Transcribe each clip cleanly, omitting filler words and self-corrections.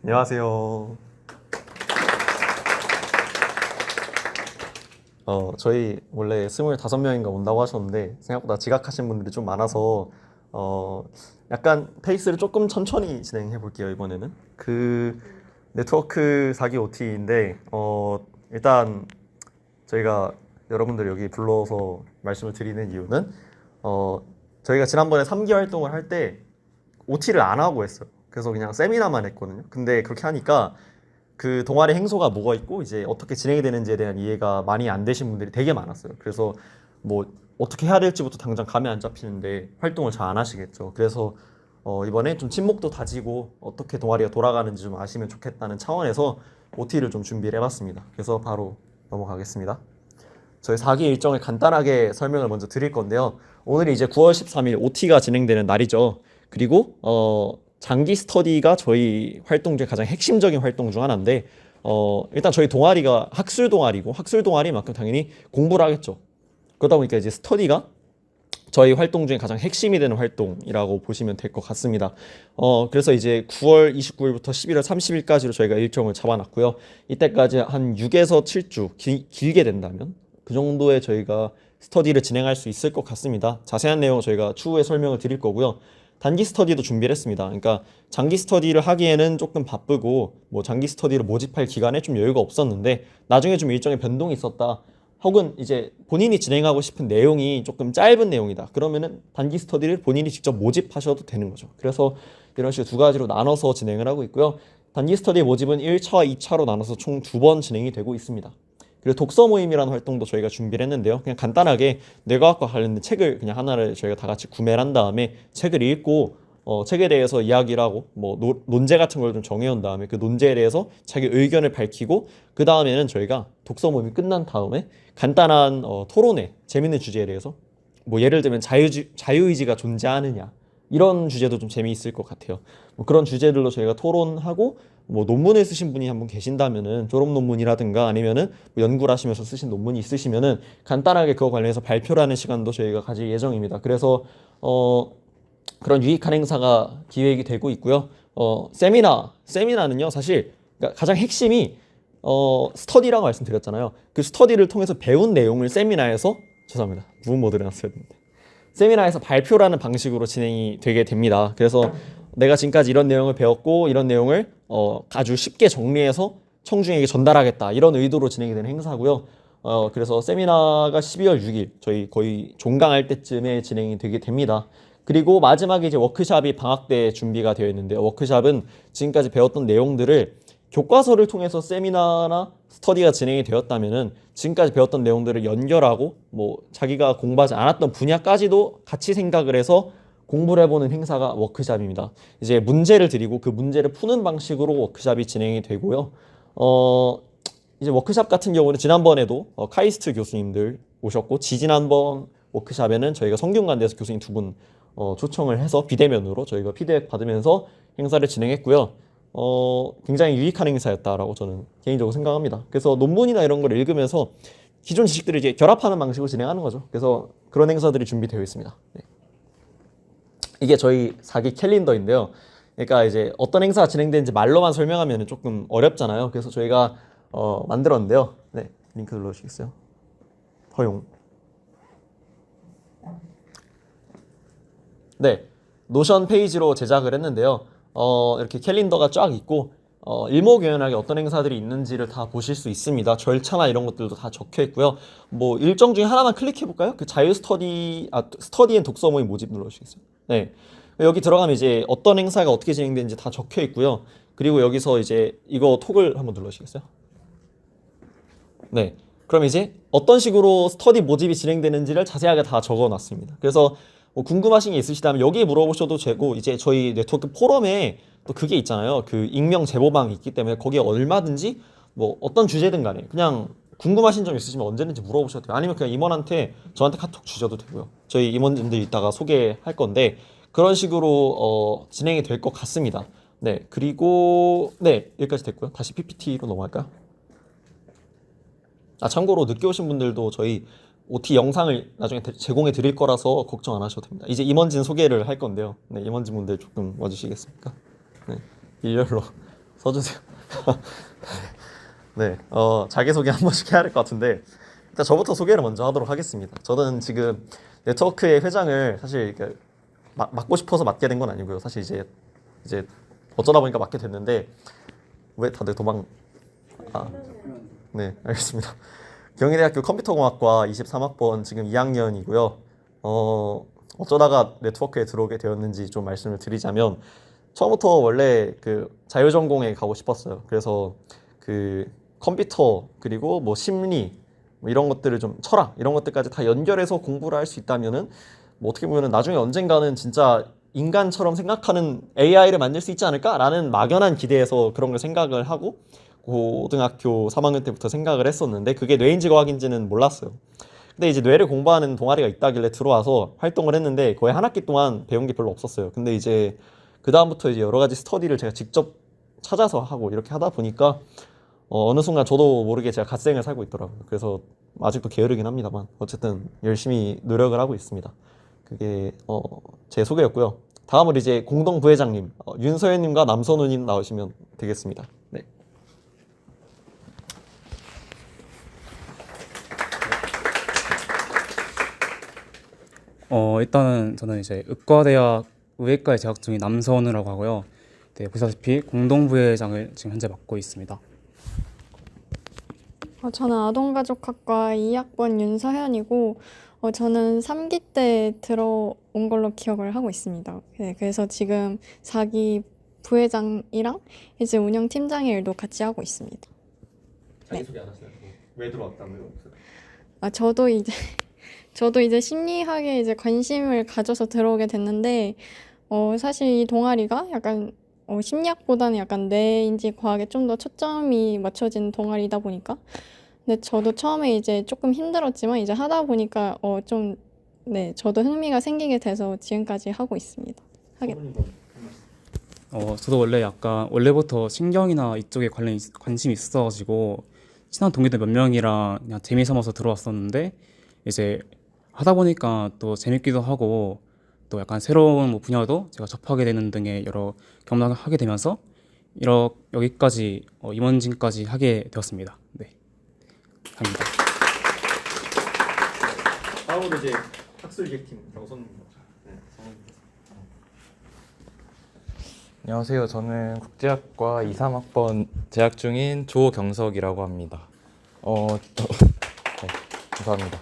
안녕하세요. 저희 원래 25명인가 온다고 하셨는데 생각보다 지각하신 분들이 좀 많아서 어, 약간 페이스를 조금 천천히 진행해 볼게요, 이번에는. 네트워크 4기 OT인데 일단 저희가 여러분들 여기 불러서 말씀을 드리는 이유는 어, 저희가 지난번에 3기 활동을 할 때 OT를 안 하고 했어요. 그래서 그냥 세미나만 했거든요. 근데 그렇게 하니까 그 동아리 행소가 뭐가 있고 이제 어떻게 진행이 되는지에 대한 이해가 많이 안 되신 분들이 되게 많았어요. 그래서 뭐 어떻게 해야 될지부터 당장 감이 안 잡히는데 활동을 잘 안 하시겠죠. 그래서 이번에 좀 친목도 다지고 어떻게 동아리가 돌아가는지 좀 아시면 좋겠다는 차원에서 OT를 좀 준비를 해봤습니다. 그래서 바로 넘어가겠습니다. 저희 4기 일정을 간단하게 설명을 먼저 드릴 건데요. 오늘이 이제 9월 13일 OT가 진행되는 날이죠. 그리고 장기 스터디가 저희 활동 중에 가장 핵심적인 활동 중 하나인데 일단 저희 동아리가 학술 동아리고 학술 동아리만큼 당연히 공부를 하겠죠. 그러다 보니까 이제 스터디가 저희 활동 중에 가장 핵심이 되는 활동이라고 보시면 될 것 같습니다. 그래서 이제 9월 29일부터 11월 30일까지로 저희가 일정을 잡아놨고요. 이때까지 한 6에서 7주 길게 된다면 그 정도의 저희가 스터디를 진행할 수 있을 것 같습니다. 자세한 내용 저희가 추후에 설명을 드릴 거고요. 단기 스터디도 준비를 했습니다. 그러니까 장기 스터디를 하기에는 조금 바쁘고 뭐 장기 스터디를 모집할 기간에 좀 여유가 없었는데 나중에 좀 일정에 변동이 있었다. 혹은 이제 본인이 진행하고 싶은 내용이 조금 짧은 내용이다. 그러면은 단기 스터디를 본인이 직접 모집하셔도 되는 거죠. 그래서 이런 식으로 두 가지로 나눠서 진행을 하고 있고요. 단기 스터디 모집은 1차와 2차로 나눠서 총 2번 진행이 되고 있습니다. 그리고 독서 모임이라는 활동도 저희가 준비를 했는데요. 그냥 간단하게 뇌과학과 관련된 책을 그냥 하나를 저희가 다 같이 구매를 한 다음에 책을 읽고 책에 대해서 이야기를 하고 뭐 논제 같은 걸 좀 정해온 다음에 그 논제에 대해서 자기 의견을 밝히고 그 다음에는 저희가 독서 모임이 끝난 다음에 간단한 토론회, 재밌는 주제에 대해서 뭐 예를 들면 자유의지가 존재하느냐 이런 주제도 좀 재미있을 것 같아요. 뭐 그런 주제들로 저희가 토론하고 뭐 논문을 쓰신 분이 한 분 계신다면은 졸업 논문이라든가 아니면은 뭐 연구를 하시면서 쓰신 논문이 있으시면은 간단하게 그거 관련해서 발표를 하는 시간도 저희가 가질 예정입니다. 그래서 그런 유익한 행사가 기획이 되고 있고요. 세미나는요 사실 그러니까 가장 핵심이 스터디라고 말씀드렸잖아요. 그 스터디를 통해서 배운 내용을 세미나에서 죄송합니다. 무음 모드를 놨어야 되는데 세미나에서 발표라는 방식으로 진행이 되게 됩니다. 그래서 내가 지금까지 이런 내용을 배웠고 이런 내용을 아주 쉽게 정리해서 청중에게 전달하겠다 이런 의도로 진행이 되는 행사고요. 그래서 세미나가 12월 6일 저희 거의 종강할 때쯤에 진행이 되게 됩니다. 그리고 마지막에 이제 워크샵이 방학 때 준비가 되어 있는데요. 워크샵은 지금까지 배웠던 내용들을 교과서를 통해서 세미나나 스터디가 진행이 되었다면은 지금까지 배웠던 내용들을 연결하고 뭐 자기가 공부하지 않았던 분야까지도 같이 생각을 해서 공부를 해보는 행사가 워크샵입니다. 이제 문제를 드리고 그 문제를 푸는 방식으로 워크샵이 진행이 되고요. 이제 워크샵 같은 경우는 지난번에도 카이스트 교수님들 오셨고 지지난번 워크샵에는 저희가 성균관대에서 교수님 두 분 초청을 해서 비대면으로 저희가 피드백 받으면서 행사를 진행했고요. 굉장히 유익한 행사였다라고 저는 개인적으로 생각합니다. 그래서 논문이나 이런 걸 읽으면서 기존 지식들을 이제 결합하는 방식으로 진행하는 거죠. 그래서 그런 행사들이 준비되어 있습니다. 네. 이게 저희 4기 캘린더인데요. 그러니까 이제 어떤 행사가 진행되는지 말로만 설명하면 조금 어렵잖아요. 그래서 저희가 만들었는데요. 네, 링크 눌러주시겠어요? 허용. 네, 노션 페이지로 제작을 했는데요. 이렇게 캘린더가 쫙 있고 일목요연하게 어떤 행사들이 있는지를 다 보실 수 있습니다. 절차나 이런 것들도 다 적혀 있고요. 뭐 일정 중에 하나만 클릭해 볼까요? 그 자유 스터디 앤 독서 모임 모집 눌러주시겠어요? 네, 여기 들어가면 이제 어떤 행사가 어떻게 진행되는지 다 적혀 있고요. 그리고 여기서 이제 이거 톡을 한번 눌러주시겠어요? 네. 그럼 이제 어떤 식으로 스터디 모집이 진행되는지를 자세하게 다 적어 놨습니다. 그래서 뭐 궁금하신 게 있으시다면 여기 물어보셔도 되고 이제 저희 네트워크 포럼에 또 그게 있잖아요. 그 익명 제보방이 있기 때문에 거기에 얼마든지 뭐 어떤 주제든 간에 그냥 궁금하신 점 있으시면 언제든지 물어보셔도 돼요. 아니면 그냥 임원한테 저한테 카톡 주셔도 되고요. 저희 임원분들 이따가 소개할 건데 그런 식으로 진행이 될 것 같습니다. 네. 그리고 네, 여기까지 됐고요. 다시 PPT로 넘어갈까요? 참고로 늦게 오신 분들도 저희 OT 영상을 나중에 제공해 드릴 거라서 걱정 안 하셔도 됩니다. 이제 임원진 소개를 할 건데요. 네, 임원진 분들 조금 와주시겠습니까? 네, 일렬로 서주세요. 네, 자기소개 한 번씩 해야 될 것 같은데 일단 저부터 소개를 먼저 하도록 하겠습니다. 저는 지금 네트워크의 회장을 사실 맡고 싶어서 맡게 된 건 아니고요. 사실 이제 어쩌다 보니까 맡게 됐는데 왜 다들 네, 알겠습니다. 경희대학교 컴퓨터공학과 23학번 지금 2학년이고요. 어쩌다가 네트워크에 들어오게 되었는지 좀 말씀을 드리자면 처음부터 원래 그 자율전공에 가고 싶었어요. 그래서 그 컴퓨터 그리고 뭐 심리 뭐 이런 것들을 좀 철학 이런 것들까지 다 연결해서 공부를 할 수 있다면은 뭐 어떻게 보면은 나중에 언젠가는 진짜 인간처럼 생각하는 AI를 만들 수 있지 않을까라는 막연한 기대에서 그런 걸 생각을 하고 고등학교 3학년 때부터 생각을 했었는데 그게 뇌인지 과학인지는 몰랐어요. 근데 이제 뇌를 공부하는 동아리가 있다길래 들어와서 활동을 했는데 거의 한 학기 동안 배운 게 별로 없었어요. 근데 이제 그 다음부터 이제 여러 가지 스터디를 제가 직접 찾아서 하고 이렇게 하다 보니까 어느 순간 저도 모르게 제가 갓생을 살고 있더라고요. 그래서 아직도 게으르긴 합니다만 어쨌든 열심히 노력을 하고 있습니다. 그게 제 소개였고요. 다음으로 이제 공동 부회장님 윤서연님과 남선우님 나오시면 되겠습니다. 네. 일단은 저는 이제 의과대학 의학과에 재학 중인 남선우라고 하고요. 네, 보시다시피 공동부회장을 지금 현재 맡고 있습니다. 저는 아동가족학과 2학번 윤서현이고 저는 3기 때 들어온 걸로 기억을 하고 있습니다. 네, 그래서 지금 4기 부회장이랑 이제 운영팀장의 일도 같이 하고 있습니다. 자기소개 안 하시나요? 왜 들어왔다고요? 저도 이제 심리학에 이제 관심을 가져서 들어오게 됐는데 사실 이 동아리가 약간 심리학보다는 약간 뇌인지 과학에 좀 더 초점이 맞춰진 동아리다 보니까 근데 저도 처음에 이제 조금 힘들었지만 이제 하다 보니까 네, 저도 흥미가 생기게 돼서 지금까지 하고 있습니다. 저도 원래부터 신경이나 이쪽에 관심이 있어가지고 친한 동기들 몇 명이랑 그냥 재미삼아서 들어왔었는데 이제 하다 보니까 또 재밌기도 하고 또 약간 새로운 뭐 분야도 제가 접하게 되는 등의 여러 경험을 하게 되면서 여기까지 임원진까지 하게 되었습니다. 네, 감사합니다. 다음으로 이제 학술기획팀 정선님. 네, 안녕하세요. 저는 국제학과 2, 3학번 재학 중인 조경석이라고 합니다. 네, 감사합니다.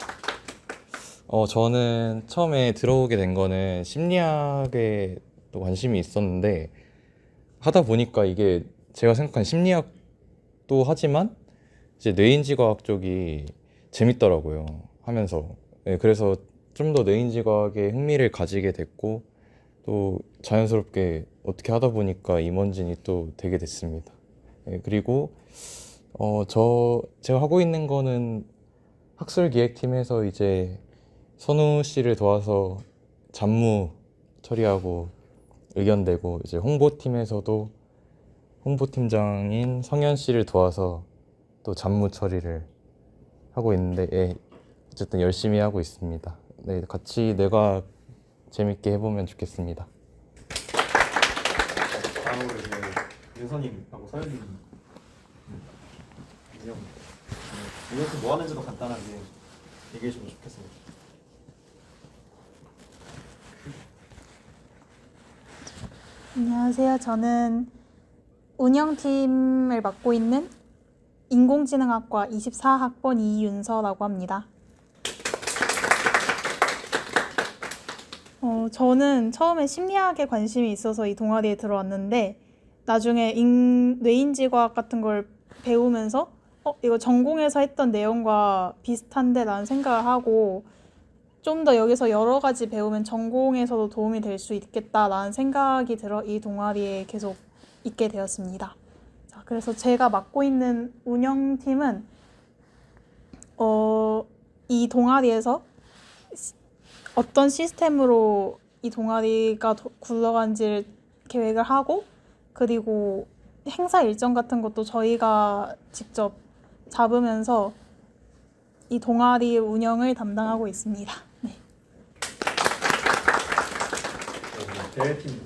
저는 처음에 들어오게 된 거는 심리학에 또 관심이 있었는데 하다 보니까 이게 제가 생각한 심리학도 하지만 이제 뇌인지과학 쪽이 재밌더라고요. 하면서. 네, 그래서 좀 더 뇌인지과학에 흥미를 가지게 됐고 또 자연스럽게 어떻게 하다 보니까 임원진이 또 되게 됐습니다. 네, 그리고 제가 하고 있는 거는 학술기획팀에서 이제 선우 씨를 도와서 잡무 처리하고 의견 내고 이제 홍보팀에서도 홍보팀장인 성현 씨를 도와서 또 잡무 처리를 하고 있는데 예, 어쨌든 열심히 하고 있습니다. 네, 같이 내가 재밌게 해보면 좋겠습니다. 다음으로 이제 윤서님하고 서현님. 이것도 뭐 하는지도 간단하게 얘기해 주면 좋겠습니다. 안녕하세요. 저는 운영팀을 맡고 있는 인공지능학과 24학번 이윤서라고 합니다. 저는 처음에 심리학에 관심이 있어서 이 동아리에 들어왔는데 나중에 뇌인지과학 같은 걸 배우면서 이거 전공에서 했던 내용과 비슷한데 라는 생각을 하고 좀 더 여기서 여러 가지 배우면 전공에서도 도움이 될 수 있겠다라는 생각이 들어 이 동아리에 계속 있게 되었습니다. 자, 그래서 제가 맡고 있는 운영팀은 이 동아리에서 어떤 시스템으로 이 동아리가 굴러간지를 계획을 하고 그리고 행사 일정 같은 것도 저희가 직접 잡으면서 이 동아리 운영을 담당하고 있습니다. 네. 대회팀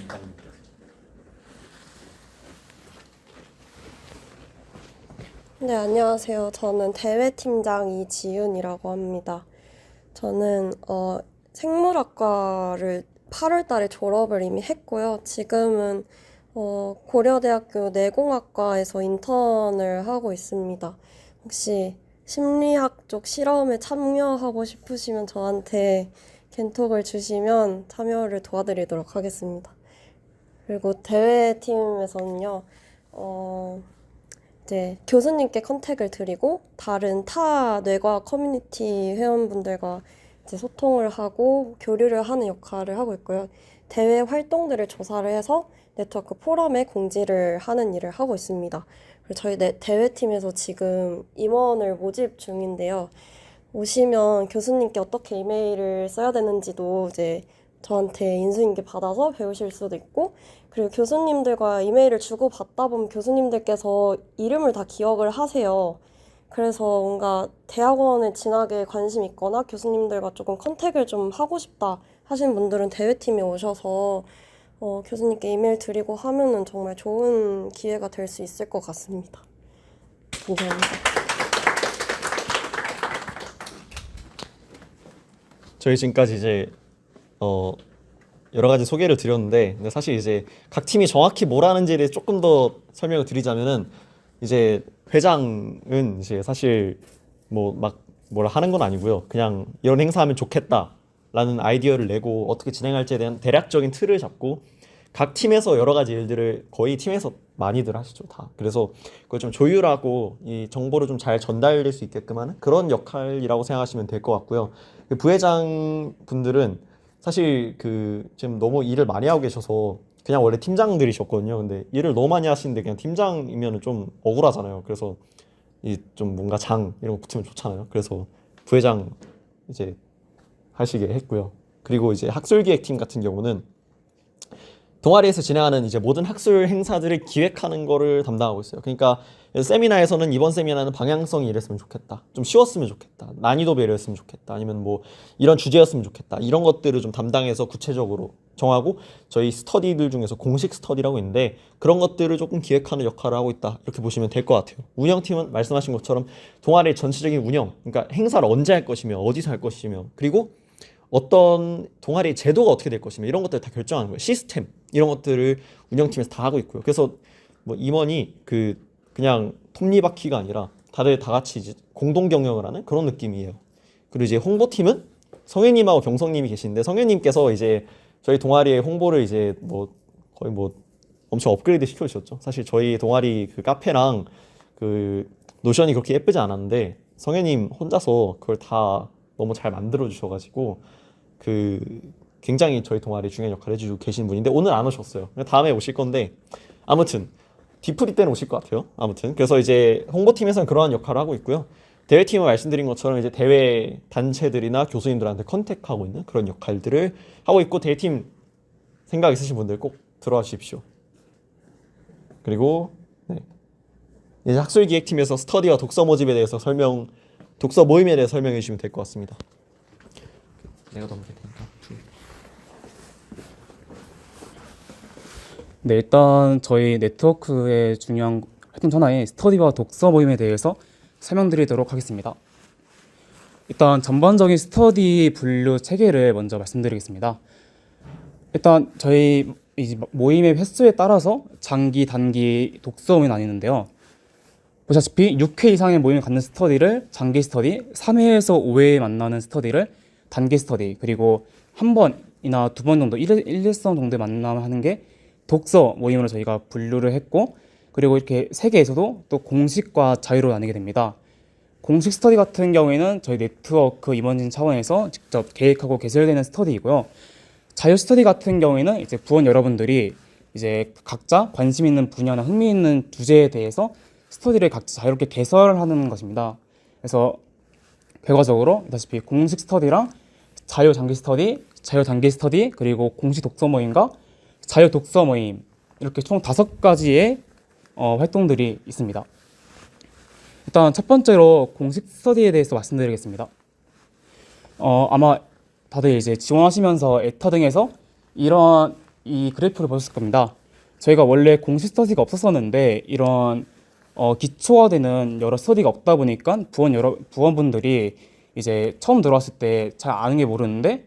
네, 안녕하세요. 저는 대외팀장 이지윤이라고 합니다. 저는 생물학과를 8월 달에 졸업을 이미 했고요. 지금은 고려대학교 내공학과에서 인턴을 하고 있습니다. 혹시 심리학 쪽 실험에 참여하고 싶으시면 저한테 겐톡을 주시면 참여를 도와드리도록 하겠습니다. 그리고 대외팀에서는요, 이제 교수님께 컨택을 드리고 다른 타 뇌과학 커뮤니티 회원분들과 이제 소통을 하고 교류를 하는 역할을 하고 있고요. 대외 활동들을 조사를 해서 네트워크 포럼에 공지를 하는 일을 하고 있습니다. 그리고 저희 대외팀에서 지금 임원을 모집 중인데요. 오시면 교수님께 어떻게 이메일을 써야 되는지도 이제 저한테 인수인계 받아서 배우실 수도 있고, 그리고 교수님들과 이메일을 주고받다 보면 교수님들께서 이름을 다 기억을 하세요. 그래서 뭔가 대학원에 진학에 관심 있거나 교수님들과 조금 컨택을 좀 하고 싶다 하시는 분들은 대외팀에 오셔서 교수님께 이메일 드리고 하면은 정말 좋은 기회가 될 수 있을 것 같습니다. 감사합니다. 저희 지금까지 이제 여러 가지 소개를 드렸는데, 근데 사실 이제 각 팀이 정확히 뭘 하는지에 대해 조금 더 설명을 드리자면은, 이제 회장은 이제 사실 뭐 막 뭐라 하는 건 아니고요. 그냥 이런 행사하면 좋겠다라는 아이디어를 내고 어떻게 진행할지에 대한 대략적인 틀을 잡고, 각 팀에서 여러 가지 일들을 거의 팀에서 많이들 하시죠, 다. 그래서 그걸 좀 조율하고 이 정보를 좀 잘 전달될 수 있게끔 하는 그런 역할이라고 생각하시면 될 것 같고요. 그 부회장 분들은 사실 지금 너무 일을 많이 하고 계셔서 그냥 원래 팀장들이셨거든요. 근데 일을 너무 많이 하시는데 그냥 팀장이면 좀 억울하잖아요. 그래서 이 좀 뭔가 장 이런 거 붙으면 좋잖아요. 그래서 부회장 이제 하시게 했고요. 그리고 이제 학술기획팀 같은 경우는 동아리에서 진행하는 이제 모든 학술 행사들을 기획하는 거를 담당하고 있어요. 그러니까 세미나에서는 이번 세미나는 방향성이 이랬으면 좋겠다, 좀 쉬웠으면 좋겠다, 난이도 배려했으면 좋겠다, 아니면 뭐 이런 주제였으면 좋겠다, 이런 것들을 좀 담당해서 구체적으로 정하고, 저희 스터디들 중에서 공식 스터디라고 있는데 그런 것들을 조금 기획하는 역할을 하고 있다, 이렇게 보시면 될 것 같아요. 운영팀은 말씀하신 것처럼 동아리의 전체적인 운영, 그러니까 행사를 언제 할 것이며 어디서 할 것이며, 그리고 어떤 동아리 제도가 어떻게 될 것이며 이런 것들을 다 결정하는 거예요. 시스템 이런 것들을 운영팀에서 다 하고 있고요. 그래서 뭐 임원이 그냥 톱니바퀴가 아니라 다들 다 같이 이제 공동 경영을 하는 그런 느낌이에요. 그리고 이제 홍보팀은 성현님하고 경성님이 계시는데, 성현님께서 이제 저희 동아리의 홍보를 이제 뭐 거의 뭐 엄청 업그레이드 시켜주셨죠. 사실 저희 동아리 그 카페랑 그 노션이 그렇게 예쁘지 않았는데 성현님 혼자서 그걸 다 너무 잘 만들어 주셔가지고 굉장히 저희 동아리 중요한 역할을 해주고 계신 분인데 오늘 안 오셨어요. 다음에 오실 건데, 아무튼 디프리 때는 오실 것 같아요. 아무튼 그래서 이제 홍보팀에서는 그러한 역할을 하고 있고요. 대회팀은 말씀드린 것처럼 이제 대회 단체들이나 교수님들한테 컨택하고 있는 그런 역할들을 하고 있고, 대회팀 생각 있으신 분들 꼭 들어와 주십시오. 그리고 이제 학술기획팀에서 스터디와 독서 모집에 대해서 독서 모임에 대해 설명해 주시면 될 것 같습니다. 내가 넘길 테니까. 네, 일단 저희 네트워크의 중요한 활동 하나의 스터디와 독서 모임에 대해서 설명드리도록 하겠습니다. 일단 전반적인 스터디 분류 체계를 먼저 말씀드리겠습니다. 일단 저희 이 모임의 횟수에 따라서 장기, 단기 독서 모임이 나뉘는데요. 보시다시피 6회 이상의 모임을 갖는 스터디를 장기 스터디, 3회에서 5회 만나는 스터디를 단기 스터디, 그리고 한 번이나 두 번 정도 일회성 정도의 만남을 하는 게 독서 모임으로 저희가 분류를 했고, 그리고 이렇게 세계에서도 또 공식과 자유로 나뉘게 됩니다. 공식 스터디 같은 경우에는 저희 네트워크 임원진 차원에서 직접 계획하고 개설되는 스터디이고요. 자유 스터디 같은 경우에는 이제 부원 여러분들이 이제 각자 관심 있는 분야나 흥미 있는 주제에 대해서 스터디를 각자 자유롭게 개설하는 것입니다. 그래서 결과적으로 다시피 공식 스터디랑 자유 장기 스터디, 자유 단기 스터디, 그리고 공식 독서 모임과 자유 독서 모임, 이렇게 총 5가지의 활동들이 있습니다. 일단 첫 번째로 공식 스터디에 대해서 말씀드리겠습니다. 아마 다들 이제 지원하시면서 에타 등에서 이 그래프를 보셨을 겁니다. 저희가 원래 공식 스터디가 없었었는데 이런 기초화되는 여러 스터디가 없다 보니까 부원분들이 이제 처음 들어왔을 때 잘 아는 게 모르는데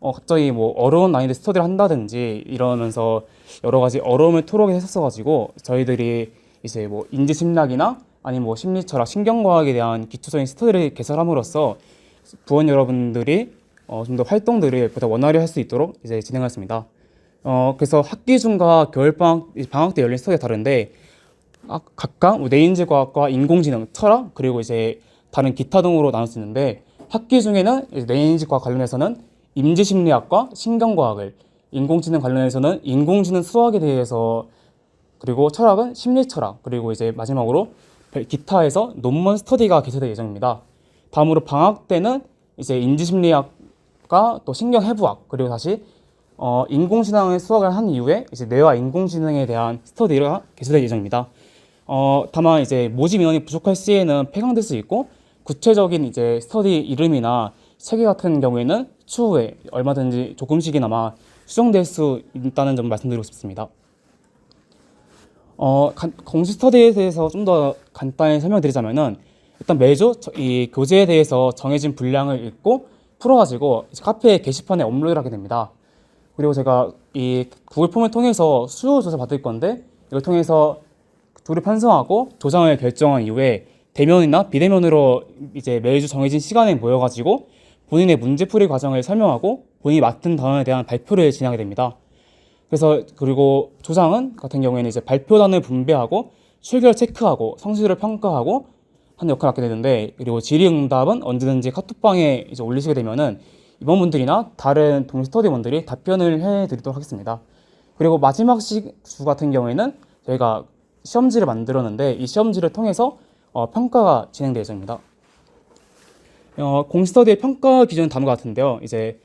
갑자기 뭐 어려운 난이도 스터디를 한다든지 이러면서 여러 가지 어려움을 토로하게 했었어가지고 저희들이 이제 뭐 인지심리학이나 아니면 뭐 심리철학, 신경과학에 대한 기초적인 스터디를 개설함으로써 부원 여러분들이 좀 더 활동들을 보다 원활히 할 수 있도록 이제 진행했습니다. 그래서 학기 중과 방학 때 열린 스터디가 다른데 각각 뭐 뇌인지과학과 인공지능, 철학 그리고 이제 다른 기타 등으로 나눌 수 있는데 학기 중에는 이제 뇌인지과학 관련해서는 임지심리학과 신경과학을, 인공지능 관련해서는 인공지능 수학에 대해서, 그리고 철학은 심리철학, 그리고 이제 마지막으로 기타에서 논문 스터디가 개설될 예정입니다. 다음으로 방학 때는 이제 인지심리학과 또 신경해부학, 그리고 다시 인공지능의 수학을 한 이후에 이제 뇌와 인공지능에 대한 스터디가 개설될 예정입니다. 다만 이제 모집 인원이 부족할 시에는 폐강될 수 있고 구체적인 이제 스터디 이름이나 체계 같은 경우에는 추후에 얼마든지 조금씩이나마 수정될 수 있다는 점 말씀드리고 싶습니다. 공식 스터디에 대해서 좀 더 간단히 설명드리자면은 일단 매주 이 교재에 대해서 정해진 분량을 읽고 풀어가지고 이제 카페 게시판에 업로드를 하게 됩니다. 그리고 제가 이 구글 폼을 통해서 수요 조사 받을 건데 이걸 통해서 조립 편성하고 조장을 결정한 이후에 대면이나 비대면으로 이제 매주 정해진 시간에 모여가지고 본인의 문제풀이 과정을 설명하고 본인이 맡은 단원에 대한 발표를 진행하게 됩니다. 그래서 그리고 조장은 같은 경우에는 이제 발표단을 분배하고 출결 체크하고 성실을 평가하고 하는 역할을 맡게 되는데, 그리고 질의응답은 언제든지 카톡방에 이제 올리시게 되면은 임원분들이나 다른 동료 스터디원들이 답변을 해드리도록 하겠습니다. 그리고 마지막 주 같은 경우에는 저희가 시험지를 만들었는데 이 시험지를 통해서 평가가 진행될 예정입니다. 공스터디의 평가 기준은 다음과 같은데요. 이제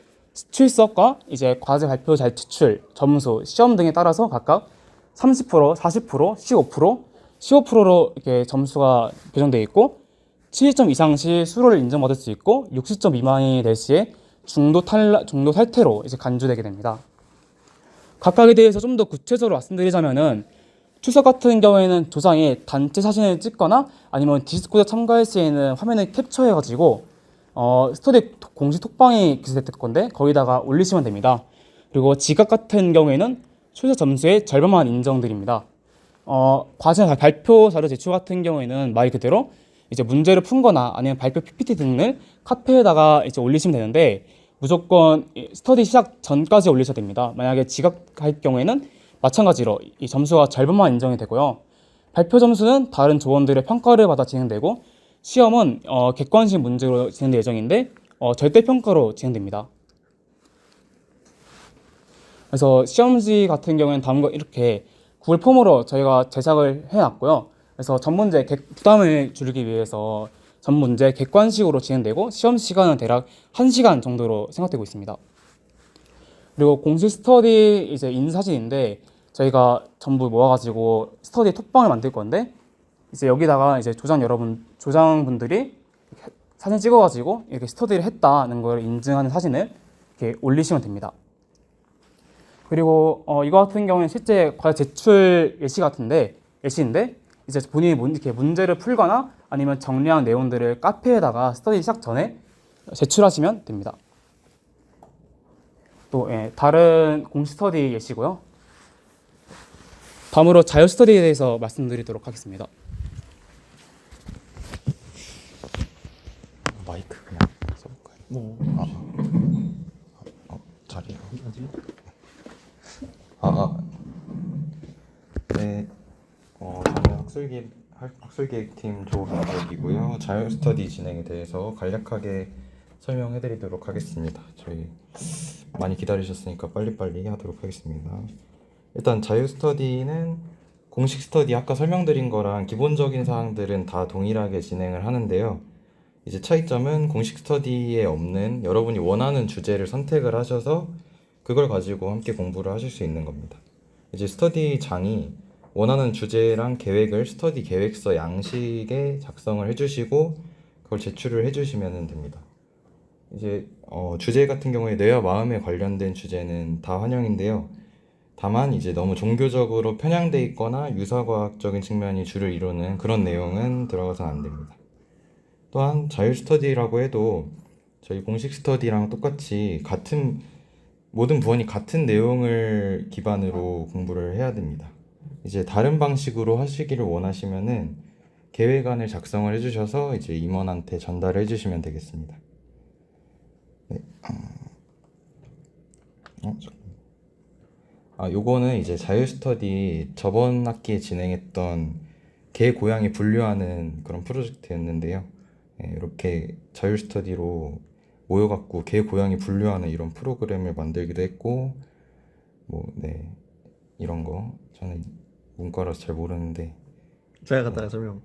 출석과 이제 과제 발표 잘 제출, 점수, 시험 등에 따라서 각각 30%, 40%, 15%, 15%로 이렇게 점수가 배정되어 있고 70점 이상 시 수료를 인정받을 수 있고 60점 미만이 될 시에 중도 탈퇴로 이제 간주되게 됩니다. 각각에 대해서 좀 더 구체적으로 말씀드리자면은 출석 같은 경우에는 조장이 단체 사진을 찍거나 아니면 디스코드 참가할 시에는 화면을 캡처해가지고 스터디 공식 톡방에 기술될 건데 거기다가 올리시면 됩니다. 그리고 지각 같은 경우에는 출석 점수의 절반만 인정드립니다. 과제 발표 자료 제출 같은 경우에는 말 그대로 이제 문제를 푼거나 아니면 발표 PPT 등을 카페에다가 이제 올리시면 되는데 무조건 스터디 시작 전까지 올리셔야 됩니다. 만약에 지각할 경우에는 마찬가지로 이 점수가 절반만 인정이 되고요. 발표 점수는 다른 조원들의 평가를 받아 진행되고 시험은 객관식 문제로 진행될 예정인데 절대 평가로 진행됩니다. 그래서 시험지 같은 경우에는 다음과 이렇게 구글 폼으로 저희가 제작을 해놨고요. 그래서 전 문제 부담을 줄이기 위해서 전 문제 객관식으로 진행되고 시험 시간은 대략 1시간 정도로 생각되고 있습니다. 그리고 공식 스터디 이제 인사진인데 저희가 전부 모아가지고 스터디 톡방을 만들 건데 이제 여기다가 이제 조장분들이 사진 찍어가지고 이렇게 스터디를 했다는 걸 인증하는 사진을 이렇게 올리시면 됩니다. 그리고 이거 같은 경우는 실제 과제 제출 예시인데 이제 본인이 이렇게 문제를 풀거나 아니면 정리한 내용들을 카페에다가 스터디 시작 전에 제출하시면 됩니다. 또 다른 공식 스터디 예시고요. 다음으로 자유 스터디에 대해서 말씀드리도록 하겠습니다. 마이크 그냥 써볼까요? 자리요. 네. 저는 학술기획팀 조강혁이고요. 자유 스터디 진행에 대해서 간략하게 설명해드리도록 하겠습니다. 저희 많이 기다리셨으니까 빨리빨리 하도록 하겠습니다. 일단 자유 스터디는 공식 스터디 아까 설명드린 거랑 기본적인 사항들은 다 동일하게 진행을 하는데요. 이제 차이점은 공식 스터디에 없는 여러분이 원하는 주제를 선택을 하셔서 그걸 가지고 함께 공부를 하실 수 있는 겁니다. 이제 스터디 장이 원하는 주제랑 계획을 스터디 계획서 양식에 작성을 해주시고 그걸 제출을 해주시면 됩니다. 이제 주제 같은 경우에 뇌와 마음에 관련된 주제는 다 환영인데요. 다만 이제 너무 종교적으로 편향돼 있거나 유사과학적인 측면이 주를 이루는 그런 내용은 들어가서는 안 됩니다. 또한 자율 스터디라고 해도 저희 공식 스터디랑 똑같이 같은 모든 부원이 같은 내용을 기반으로 공부를 해야 됩니다. 이제 다른 방식으로 하시기를 원하시면은 계획안을 작성을 해주셔서 이제 임원한테 전달을 해주시면 되겠습니다. 네. 요거는 이제 자율 스터디 저번 학기에 진행했던 개 고양이 분류하는 그런 프로젝트였는데요. 네, 이렇게 자율 스터디로 모여갖고 개 고양이 분류하는 이런 프로그램을 만들기도 했고, 네, 이런 거 저는 문과라서 잘 모르는데 제가 간단하게 설명.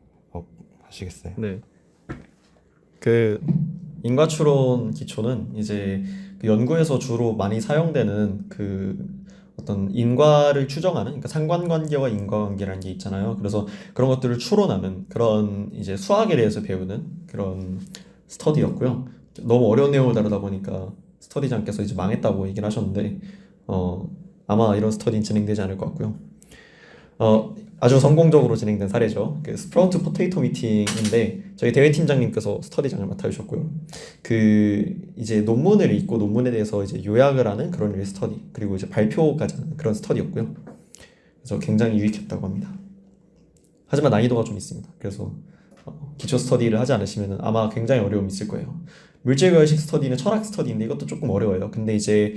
하시겠어요? 네. 그 인과추론 기초는 이제 그 연구에서 주로 많이 사용되는 그 어떤 인과를 추정하는, 그러니까 상관관계와 인과관계라는 게 있잖아요. 그래서 그런 것들을 추론하는 그런 이제 수학에 대해서 배우는 그런 스터디였고요. 너무 어려운 내용을 다루다 보니까 스터디장께서 이제 망했다고 얘기를 하셨는데 아마 이런 스터디는 진행되지 않을 것 같고요. 아주 성공적으로 진행된 사례죠. 그 스프라우트 포테이토 미팅인데 저희 대외팀장님께서 스터디장을 맡아주셨고요. 그 이제 논문을 읽고 논문에 대해서 이제 요약을 하는 그런 류의 스터디, 그리고 이제 발표까지 하는 그런 스터디였고요. 그래서 굉장히 유익했다고 합니다. 하지만 난이도가 좀 있습니다. 그래서 기초 스터디를 하지 않으시면 아마 굉장히 어려움이 있을 거예요. 물질과학식 스터디는 철학 스터디인데 이것도 조금 어려워요. 근데 이제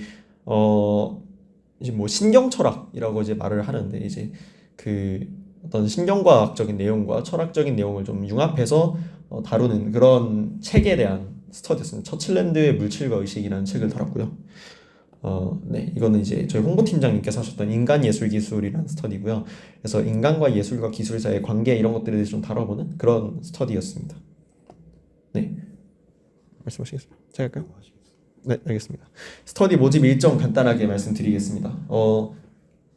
이제 뭐 신경 철학이라고 이제 말을 하는데, 이제 그 어떤 신경과학적인 내용과 철학적인 내용을 좀 융합해서 다루는 그런 책에 대한 스터디였습니다. 처칠랜드의 물질과 의식이라는 책을 다뤘고요. 네, 이거는 이제 저희 홍보팀장님께서 하셨던 인간 예술 기술이라는 스터디고요. 그래서 인간과 예술과 기술 사이의 관계 이런 것들에 대해서 좀 다뤄보는 그런 스터디였습니다. 네, 말씀하시겠습니다. 제가 할까요? 네, 알겠습니다. 스터디 모집 일정 간단하게 말씀드리겠습니다.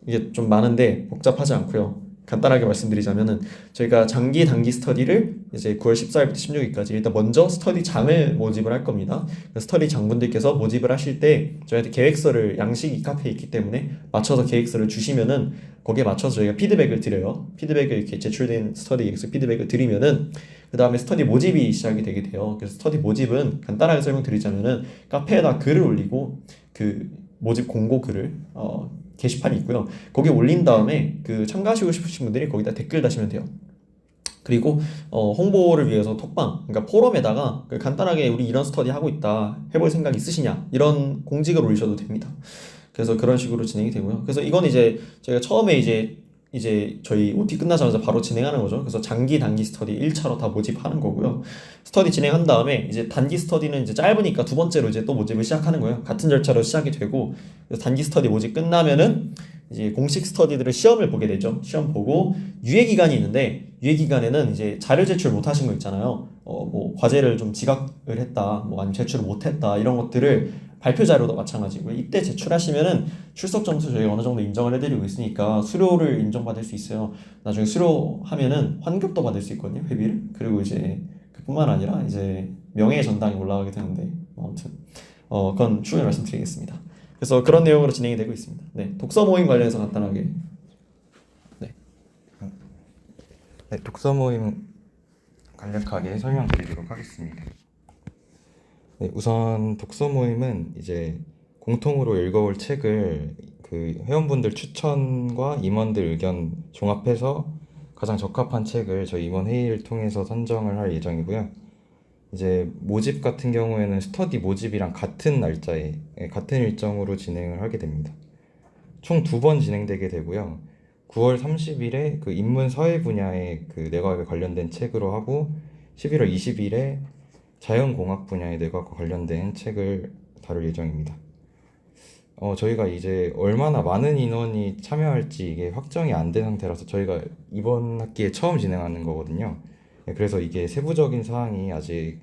이게 좀 많은데 복잡하지 않고요. 간단하게 말씀드리자면은 저희가 장기, 단기 스터디를 이제 9월 14일부터 16일까지 일단 먼저 스터디장을 모집을 할 겁니다. 스터디장분들께서 모집을 하실 때 저희한테 계획서를, 양식이 카페에 있기 때문에 맞춰서 계획서를 주시면은 거기에 맞춰서 저희가 피드백을 드려요. 피드백을 이렇게 제출된 스터디 피드백을 드리면은 그 다음에 스터디 모집이 시작이 되게 돼요. 그래서 스터디 모집은 간단하게 설명드리자면은 카페에다 글을 올리고 그 모집 공고 글을 게시판이 있고요. 거기에 올린 다음에 그 참가하시고 싶으신 분들이 거기다 댓글 다시면 돼요. 그리고 홍보를 위해서 톡방, 그러니까 포럼에다가 그 간단하게 우리 이런 스터디 하고 있다, 해볼 생각 있으시냐, 이런 공지글 올리셔도 됩니다. 그래서 그런 식으로 진행이 되고요. 그래서 이건 이제 저희가 처음에 이제 저희 OT 끝나자마자 바로 진행하는 거죠. 그래서 장기, 단기 스터디 1차로 다 모집하는 거고요. 스터디 진행한 다음에 이제 단기 스터디는 이제 짧으니까 두 번째로 이제 또 모집을 시작하는 거예요. 같은 절차로 시작이 되고, 그래서 단기 스터디 모집 끝나면은 이제 공식 스터디들을 시험을 보게 되죠. 시험 보고 유예 기간이 있는데, 유예 기간에는 이제 자료 제출 못 하신 거 있잖아요. 뭐 과제를 좀 지각을 했다, 뭐 아니면 제출을 못 했다, 이런 것들을 발표 자료도 마찬가지고요. 이때 제출하시면은 출석 점수 저희가 어느 정도 인정을 해드리고 있으니까 수료를 인정받을 수 있어요. 나중에 수료하면은 환급도 받을 수 있거든요, 회비를. 그리고 이제 그뿐만 아니라 이제 명예의 전당에 올라가게 되는데, 아무튼 그건 추후에 말씀드리겠습니다. 그래서 그런 내용으로 진행이 되고 있습니다. 네, 독서 모임 관련해서 간단하게. 네, 독서 모임 간략하게 설명드리도록 하겠습니다. 네, 우선 독서 모임은 이제 공통으로 읽어올 책을 그 회원분들 추천과 임원들 의견 종합해서 가장 적합한 책을 저희 임원 회의를 통해서 선정을 할 예정이고요. 이제 모집 같은 경우에는 스터디 모집이랑 같은 날짜에 같은 일정으로 진행을 하게 됩니다. 총 2번 진행되게 되고요. 9월 30일에 그 인문 사회 분야의 그 내과학에 관련된 책으로 하고, 11월 20일에 자연공학 분야의 내과학과 관련된 책을 다룰 예정입니다. 저희가 이제 얼마나 많은 인원이 참여할지 이게 확정이 안 된 상태라서 저희가 이번 학기에 처음 진행하는 거거든요. 그래서 이게 세부적인 사항이 아직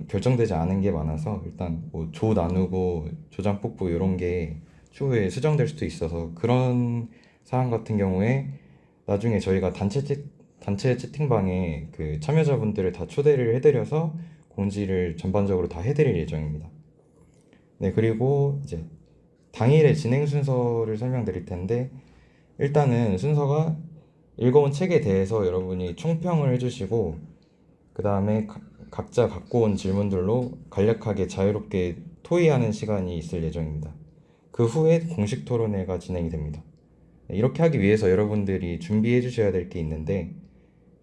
결정되지 않은 게 많아서 일단 뭐 조 나누고 조장 뽑고 이런 게 추후에 수정될 수도 있어서, 그런 사항 같은 경우에 나중에 저희가 단체 채팅방에 그 참여자분들을 다 초대를 해드려서 공지를 전반적으로 다 해드릴 예정입니다. 네, 그리고 이제 당일의 진행 순서를 설명드릴 텐데, 일단은 순서가 읽어온 책에 대해서 여러분이 총평을 해주시고, 그 다음에 각자 갖고 온 질문들로 간략하게 자유롭게 토의하는 시간이 있을 예정입니다. 그 후에 공식 토론회가 진행이 됩니다. 이렇게 하기 위해서 여러분들이 준비해 주셔야 될 게 있는데,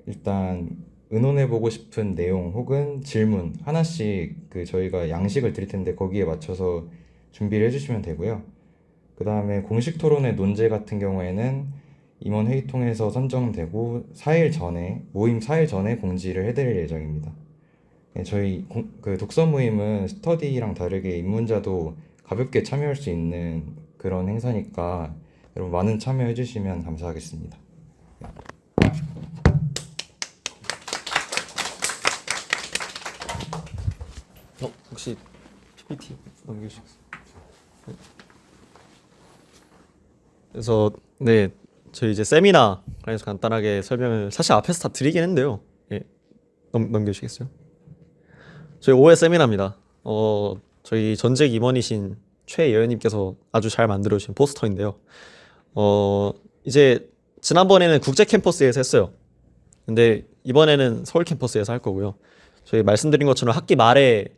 일단 의논해보고 싶은 내용 혹은 질문 하나씩 저희가 양식을 드릴 텐데 거기에 맞춰서 준비를 해주시면 되고요. 그 다음에 공식 토론회 논제 같은 경우에는 임원 회의 통해서 선정되고 4일 전에, 모임 4일 전에 공지를 해드릴 예정입니다. 저희 독서 모임은 스터디랑 다르게 입문자도 가볍게 참여할 수 있는 그런 행사니까 여러분 많은 참여해 주시면 감사하겠습니다. 혹시 PPT 넘겨주시겠어요? 네. 그래서 네, 저희 이제 세미나 관해서 간단하게 설명을 사실 앞에서 다 드리긴 했는데요. 예, 넘겨주시겠어요? 저희 5회 세미나입니다. 저희 전직 임원이신 최예은님께서 아주 잘 만들어주신 포스터인데요. 이제 지난번에는 국제 캠퍼스에서 했어요. 근데 이번에는 서울 캠퍼스에서 할 거고요. 저희 말씀드린 것처럼 학기 말에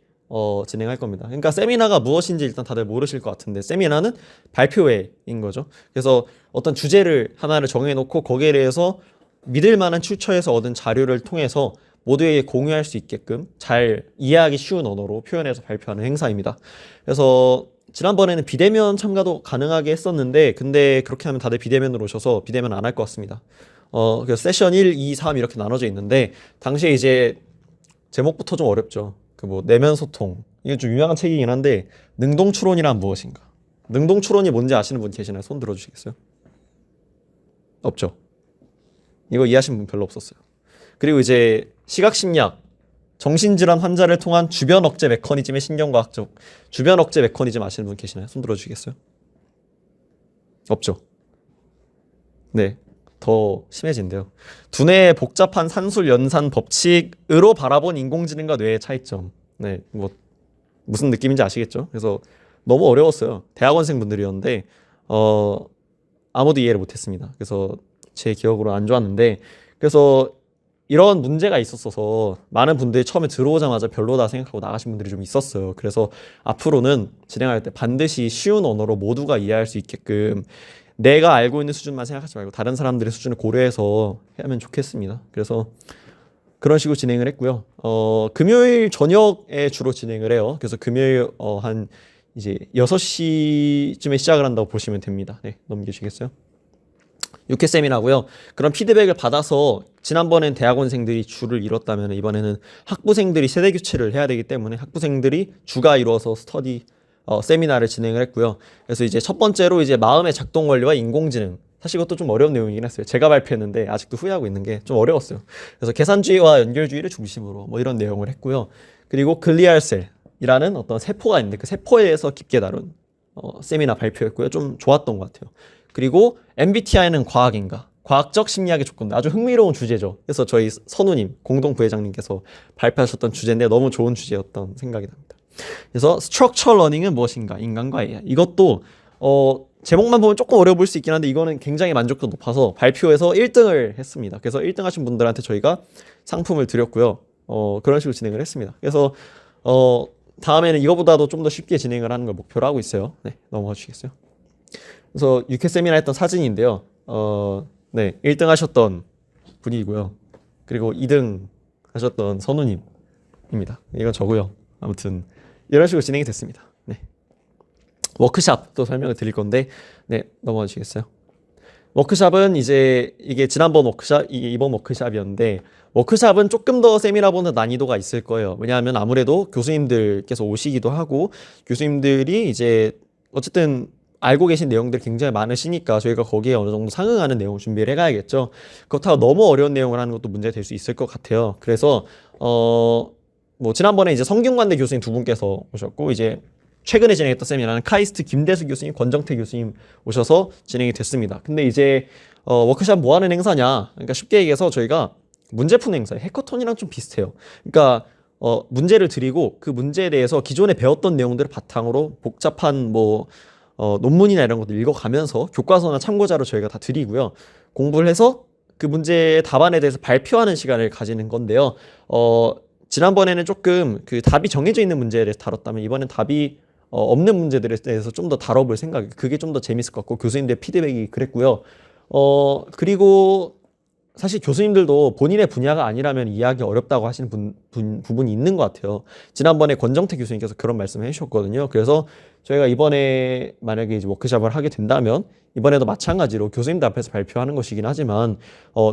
진행할 겁니다. 그러니까 세미나가 무엇인지 일단 다들 모르실 것 같은데, 세미나는 발표회인 거죠. 그래서 어떤 주제를 하나를 정해놓고 거기에 대해서 믿을 만한 출처에서 얻은 자료를 통해서 모두에게 공유할 수 있게끔 잘 이해하기 쉬운 언어로 표현해서 발표하는 행사입니다. 그래서 지난번에는 비대면 참가도 가능하게 했었는데, 근데 그렇게 하면 다들 비대면으로 오셔서 비대면 안 할 것 같습니다. 그래서 세션 1, 2, 3 이렇게 나눠져 있는데, 당시에 이제 제목부터 좀 어렵죠. 내면 소통. 이게 좀 유명한 책이긴 한데, 능동추론이란 무엇인가? 능동추론이 뭔지 아시는 분 계시나요? 손 들어주시겠어요? 없죠. 이거 이해하신 분 별로 없었어요. 그리고 이제 시각심리학, 정신질환 환자를 통한 주변 억제 메커니즘의 신경과학적, 주변 억제 메커니즘 아시는 분 계시나요? 손 들어주시겠어요? 없죠. 네, 더 심해진대요. 두뇌의 복잡한 산술 연산 법칙으로 바라본 인공지능과 뇌의 차이점. 네, 무슨 느낌인지 아시겠죠? 그래서 너무 어려웠어요. 대학원생 분들이었는데 아무도 이해를 못했습니다. 그래서 제 기억으로 안 좋았는데, 그래서 이런 문제가 있었어서 많은 분들이 처음에 들어오자마자 별로다 생각하고 나가신 분들이 좀 있었어요. 그래서 앞으로는 진행할 때 반드시 쉬운 언어로 모두가 이해할 수 있게끔 내가 알고 있는 수준만 생각하지 말고 다른 사람들의 수준을 고려해서 하면 좋겠습니다. 그래서 그런 식으로 진행을 했고요. 금요일 저녁에 주로 진행을 해요. 그래서 금요일 한 이제 6시쯤에 시작을 한다고 보시면 됩니다. 네, 넘겨주시겠어요? 6회 세미나고요. 그런 피드백을 받아서 지난번엔 대학원생들이 줄을 이뤘다면 이번에는 학부생들이 세대 교체를 해야 되기 때문에 학부생들이 주가 이루어서 세미나를 진행을 했고요. 그래서 이제 첫 번째로 이제 마음의 작동 원리와 인공지능. 사실 이것도 좀 어려운 내용이긴 했어요. 제가 발표했는데 아직도 후회하고 있는 게 좀 어려웠어요. 그래서 계산주의와 연결주의를 중심으로 이런 내용을 했고요. 그리고 글리알셀이라는 어떤 세포가 있는데 그 세포에 대해서 깊게 다룬 세미나 발표였고요. 좀 좋았던 것 같아요. 그리고 MBTI는 과학인가? 과학적 심리학의 조건들. 아주 흥미로운 주제죠. 그래서 저희 선우님, 공동 부회장님께서 발표하셨던 주제인데 너무 좋은 주제였던 생각이 납니다. 그래서 스트럭처 러닝은 무엇인가? 인간과 AI. 이것도 제목만 보면 조금 어려워 보일 수 있긴 한데 이거는 굉장히 만족도 높아서 발표에서 1등을 했습니다. 그래서 1등 하신 분들한테 저희가 상품을 드렸고요. 그런 식으로 진행을 했습니다. 그래서 다음에는 이거보다도 좀 더 쉽게 진행을 하는 걸 목표로 하고 있어요. 네, 넘어가 주시겠어요? 그래서 6회 세미나 했던 사진인데요. 네, 1등 하셨던 분이고요. 그리고 2등 하셨던 선우님입니다. 이건 저고요. 아무튼 이런 식으로 진행이 됐습니다. 네. 워크샵도 설명을 드릴 건데, 네, 넘어가 주시겠어요? 워크샵은 이제 이게 지난번 워크샵, 이번 워크샵이었는데, 워크샵은 조금 더 세미나보다 난이도가 있을 거예요. 왜냐하면 아무래도 교수님들께서 오시기도 하고, 교수님들이 이제 어쨌든 알고 계신 내용들이 굉장히 많으시니까 저희가 거기에 어느 정도 상응하는 내용을 준비를 해가야겠죠. 그렇다고 너무 어려운 내용을 하는 것도 문제가 될 수 있을 것 같아요. 그래서 지난번에 이제 성균관대 교수님 두 분께서 오셨고, 이제 최근에 진행했던 세미나는 카이스트 김대수 교수님, 권정태 교수님 오셔서 진행이 됐습니다. 근데 이제 워크샵 뭐 하는 행사냐? 그러니까 쉽게 얘기해서 저희가 문제 푸는 행사예요. 해커톤이랑 좀 비슷해요. 그러니까 문제를 드리고 그 문제에 대해서 기존에 배웠던 내용들을 바탕으로 복잡한 논문이나 이런 것들 읽어가면서 교과서나 참고자료 저희가 다 드리고요. 공부를 해서 그 문제의 답안에 대해서 발표하는 시간을 가지는 건데요. 지난번에는 조금 그 답이 정해져 있는 문제에 대해서 다뤘다면 이번엔 답이 없는 문제들에 대해서 좀 더 다뤄볼 생각이 그게 좀 더 재밌을 것 같고 교수님들의 피드백이 그랬고요. 그리고 사실 교수님들도 본인의 분야가 아니라면 이해하기 어렵다고 하시는 부분이 있는 것 같아요. 지난번에 권정태 교수님께서 그런 말씀을 해주셨거든요. 그래서 저희가 이번에 만약에 이제 워크숍을 하게 된다면 이번에도 마찬가지로 교수님들 앞에서 발표하는 것이긴 하지만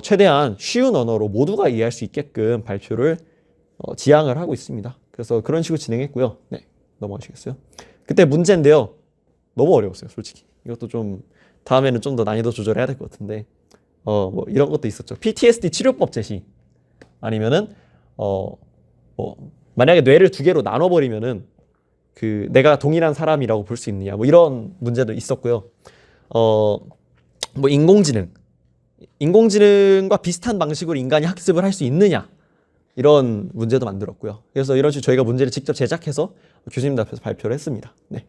최대한 쉬운 언어로 모두가 이해할 수 있게끔 발표를 지향을 하고 있습니다. 그래서 그런 식으로 진행했고요. 네, 넘어가시겠어요? 그때 문제인데요. 너무 어려웠어요, 솔직히. 이것도 좀 다음에는 좀 더 난이도 조절해야 될 것 같은데 뭐 이런 것도 있었죠. PTSD 치료법 제시 아니면은 뭐 만약에 뇌를 두 개로 나눠버리면은 그 내가 동일한 사람이라고 볼 수 있느냐 뭐 이런 문제도 있었고요. 뭐 인공지능과 비슷한 방식으로 인간이 학습을 할 수 있느냐 이런 문제도 만들었고요. 그래서 이런 식으로 저희가 문제를 직접 제작해서 교수님들 앞에서 발표를 했습니다. 네.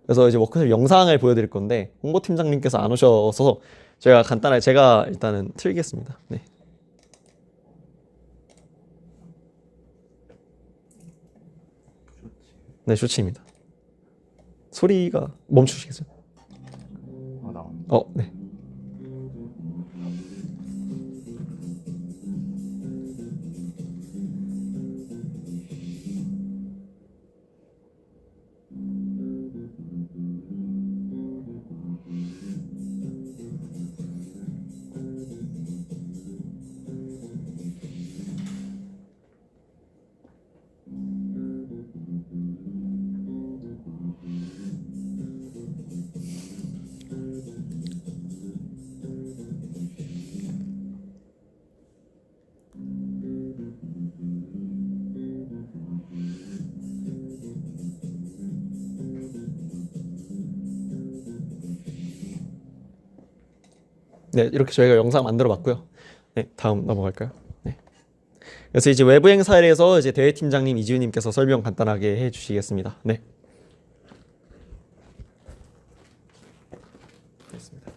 그래서 이제 워크숍 영상을 보여드릴 건데 홍보팀장님께서 안 오셔서 제가 간단하게 제가 일단은 틀겠습니다. 네. 네, 쇼츠입니다. 소리가 멈추시겠어요? 네. 네, 이렇게 저희가 영상 만들어 봤고요. 네, 다음 넘어갈까요? 네. 그래서 이제 외부 행사에 대해서 이제 대회팀장님 이지훈님께서 설명 간단하게 해주시겠습니다. 네. 됐습니다.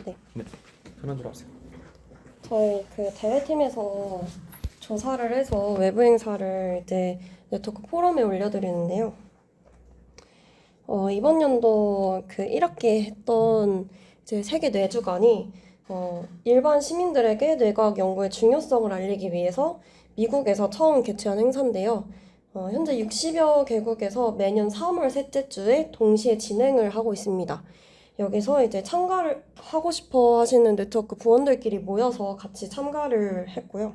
네. 네, 편한 대로 하세요. 저희 그 대회팀에서 조사를 해서 외부 행사를 이제 네트워크 포럼에 올려드리는데요. 이번 연도 그 1학기 했던 이제 세계 뇌주간이 일반 시민들에게 뇌과학 연구의 중요성을 알리기 위해서 미국에서 처음 개최한 행사인데요. 현재 60여 개국에서 매년 3월 셋째 주에 동시에 진행을 하고 있습니다. 여기서 이제 참가를 하고 싶어 하시는 네트워크 부원들끼리 모여서 같이 참가를 했고요.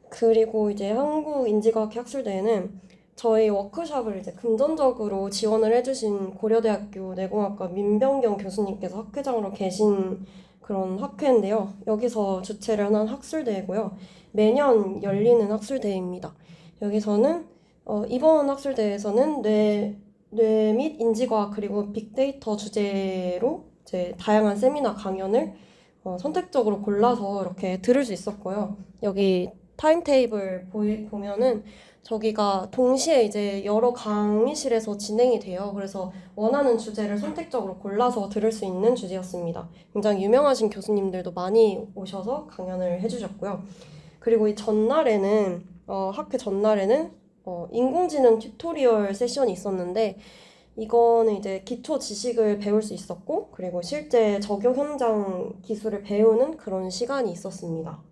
그리고 이제 한국인지과학회 학술대회는 저희 워크숍을 이제 금전적으로 지원을 해주신 고려대학교 뇌공학과 민병경 교수님께서 학회장으로 계신 그런 학회인데요. 여기서 주최를 한 학술대회고요. 매년 열리는 학술대회입니다. 여기서는 이번 학술대회에서는 뇌 및 인지과학 그리고 빅데이터 주제로 이제 다양한 세미나 강연을 선택적으로 골라서 이렇게 들을 수 있었고요. 여기 타임테이블 보면은 저기가 동시에 이제 여러 강의실에서 진행이 돼요. 그래서 원하는 주제를 선택적으로 골라서 들을 수 있는 주제였습니다. 굉장히 유명하신 교수님들도 많이 오셔서 강연을 해주셨고요. 그리고 이 전날에는 학회 전날에는 인공지능 튜토리얼 세션이 있었는데 이거는 이제 기초 지식을 배울 수 있었고 그리고 실제 적용 현장 기술을 배우는 그런 시간이 있었습니다.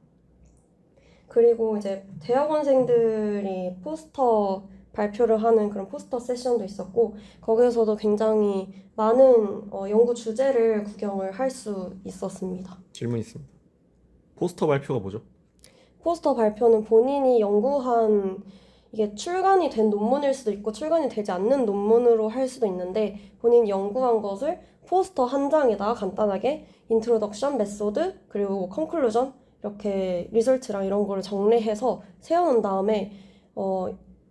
그리고 이제 대학원생들이 포스터 발표를 하는 그런 포스터 세션도 있었고 거기에서도 굉장히 많은 연구 주제를 구경을 할 수 있었습니다. 질문 있습니다. 포스터 발표가 뭐죠? 포스터 발표는 본인이 연구한 이게 출간이 된 논문일 수도 있고 출간이 되지 않는 논문으로 할 수도 있는데 본인이 연구한 것을 포스터 한 장에다가 간단하게 인트로덕션, 메소드, 그리고 컨클루전 이렇게 리설트랑 이런 거를 정리해서 세워놓은 다음에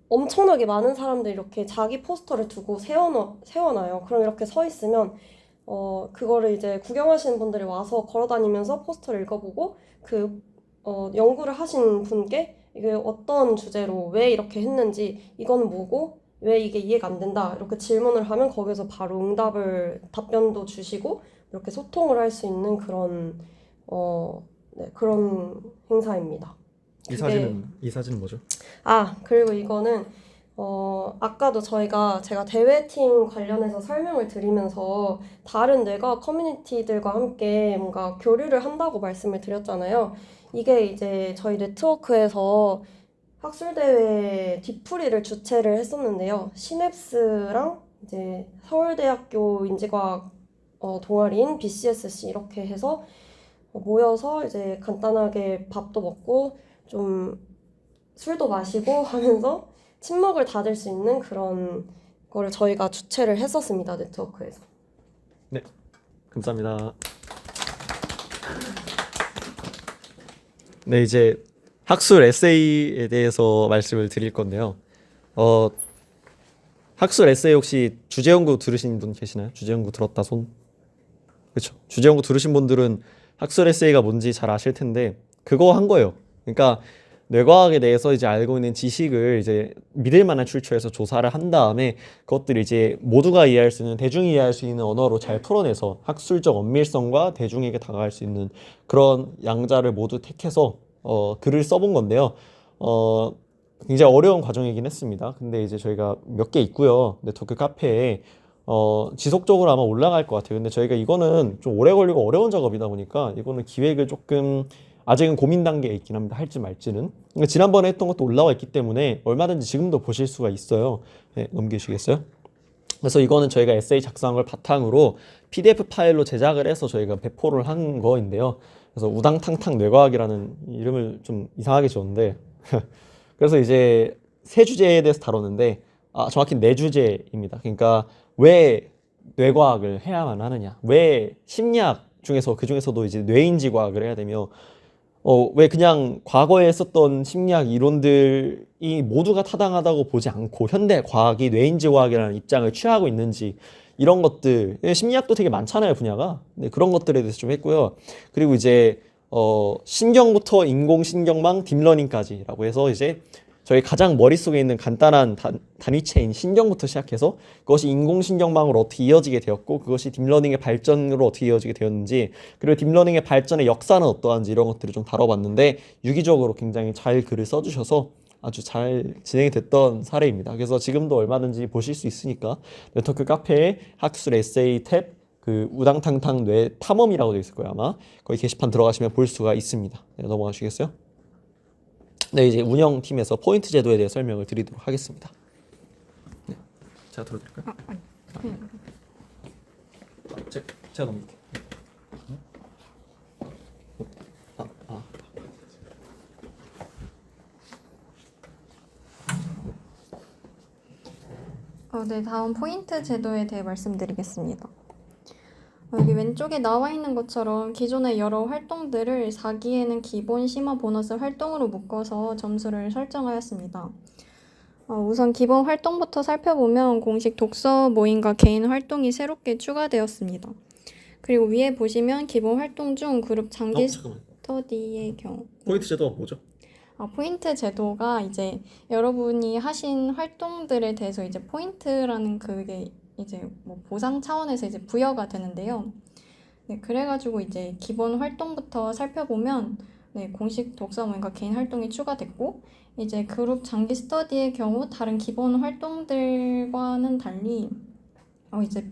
엄청나게 많은 사람들이 이렇게 자기 포스터를 두고 세워놔요. 그럼 이렇게 서 있으면 그거를 이제 구경하시는 분들이 와서 걸어다니면서 포스터를 읽어보고 그 연구를 하신 분께 이게 어떤 주제로 왜 이렇게 했는지, 이거는 뭐고 왜 이게 이해가 안 된다, 이렇게 질문을 하면 거기서 바로 답변도 주시고 이렇게 소통을 할 수 있는 그런 네, 그런 행사입니다. 이 사진은 뭐죠? 그리고 이거는 아까도 제가 대회팀 관련해서 설명을 드리면서 다른 뇌과학 커뮤니티들과 함께 뭔가 교류를 한다고 말씀을 드렸잖아요. 이게 이제 저희 네트워크에서 학술대회 뒤풀이를 주최를 했었는데요. 시냅스랑 이제 서울대학교 인지과학 동아리인 BCSC 이렇게 해서 모여서 이제 간단하게 밥도 먹고 좀 술도 마시고 하면서 친목을 다질 수 있는 그런 거를 저희가 주최를 했었습니다. 네트워크에서. 네, 감사합니다. 네, 이제 학술 에세이에 대해서 말씀을 드릴 건데요. 학술 에세이 혹시 주제 연구 들으신 분 계시나요? 주제 연구 들었다 손. 그렇죠. 주제 연구 들으신 분들은 학술 에세이가 뭔지 잘 아실 텐데 그거 한 거예요. 그러니까 뇌과학에 대해서 이제 알고 있는 지식을 이제 믿을 만한 출처에서 조사를 한 다음에 그것들을 이제 모두가 이해할 수 있는, 대중이 이해할 수 있는 언어로 잘 풀어내서 학술적 엄밀성과 대중에게 다가갈 수 있는 그런 양자를 모두 택해서 글을 써본 건데요. 굉장히 어려운 과정이긴 했습니다. 근데 이제 저희가 몇 개 있고요. 네트워크 카페에 지속적으로 아마 올라갈 것 같아요. 근데 저희가 이거는 좀 오래 걸리고 어려운 작업이다 보니까 이거는 기획을 조금 아직은 고민 단계에 있긴 합니다. 할지 말지는. 근데 지난번에 했던 것도 올라와 있기 때문에 얼마든지 지금도 보실 수가 있어요. 네, 넘기시겠어요? 그래서 이거는 저희가 에세이 작성한 걸 바탕으로 PDF 파일로 제작을 해서 저희가 배포를 한 거인데요. 그래서 우당탕탕 뇌과학이라는 이름을 좀 이상하게 지었는데 그래서 이제 세 주제에 대해서 다뤘는데 정확히 네 주제입니다. 그러니까 왜 뇌과학을 해야만 하느냐, 왜 심리학 중에서 그 중에서도 이제 뇌인지 과학을 해야 되며 왜 그냥 과거에 썼던 심리학 이론들이 모두가 타당하다고 보지 않고 현대 과학이 뇌인지 과학이라는 입장을 취하고 있는지, 이런 것들, 심리학도 되게 많잖아요 분야가. 네, 그런 것들에 대해서 좀 했고요. 그리고 이제 신경부터 인공신경망 딥러닝까지라고 해서 이제 저희 가장 머릿속에 있는 간단한 단위체인 신경부터 시작해서 그것이 인공신경망으로 어떻게 이어지게 되었고 그것이 딥러닝의 발전으로 어떻게 이어지게 되었는지, 그리고 딥러닝의 발전의 역사는 어떠한지 이런 것들을 좀 다뤄봤는데 유기적으로 굉장히 잘 글을 써주셔서 아주 잘 진행이 됐던 사례입니다. 그래서 지금도 얼마든지 보실 수 있으니까 네트워크 카페에 학술 에세이 탭 그 우당탕탕 뇌 탐험이라고 되어 있을 거예요 아마. 거기 게시판 들어가시면 볼 수가 있습니다. 네, 넘어가시겠어요? 네, 이제 운영팀에서 포인트 제도에 대해 설명을 드리도록 하겠습니다. 네, 제가 들어드릴까요? 아니. 제가 넘길게요. 네, 다음 포인트 제도에 대해 말씀드리겠습니다. 여기 왼쪽에 나와 있는 것처럼 기존의 여러 활동들을 4기에는 기본, 심화, 보너스 활동으로 묶어서 점수를 설정하였습니다. 우선 기본 활동부터 살펴보면 공식 독서 모임과 개인 활동이 새롭게 추가되었습니다. 그리고 위에 보시면 기본 활동 중 그룹 장기 스터디의 경우 포인트 제도가 뭐죠? 포인트 제도가 이제 여러분이 하신 활동들에 대해서 이제 포인트라는 그게 이제 뭐 보상 차원에서 이제 부여가 되는데요. 네, 그래가지고 이제 기본 활동부터 살펴보면 네, 공식 독서 모임과 개인 활동이 추가됐고, 이제 그룹 장기 스터디의 경우 다른 기본 활동들과는 달리 이제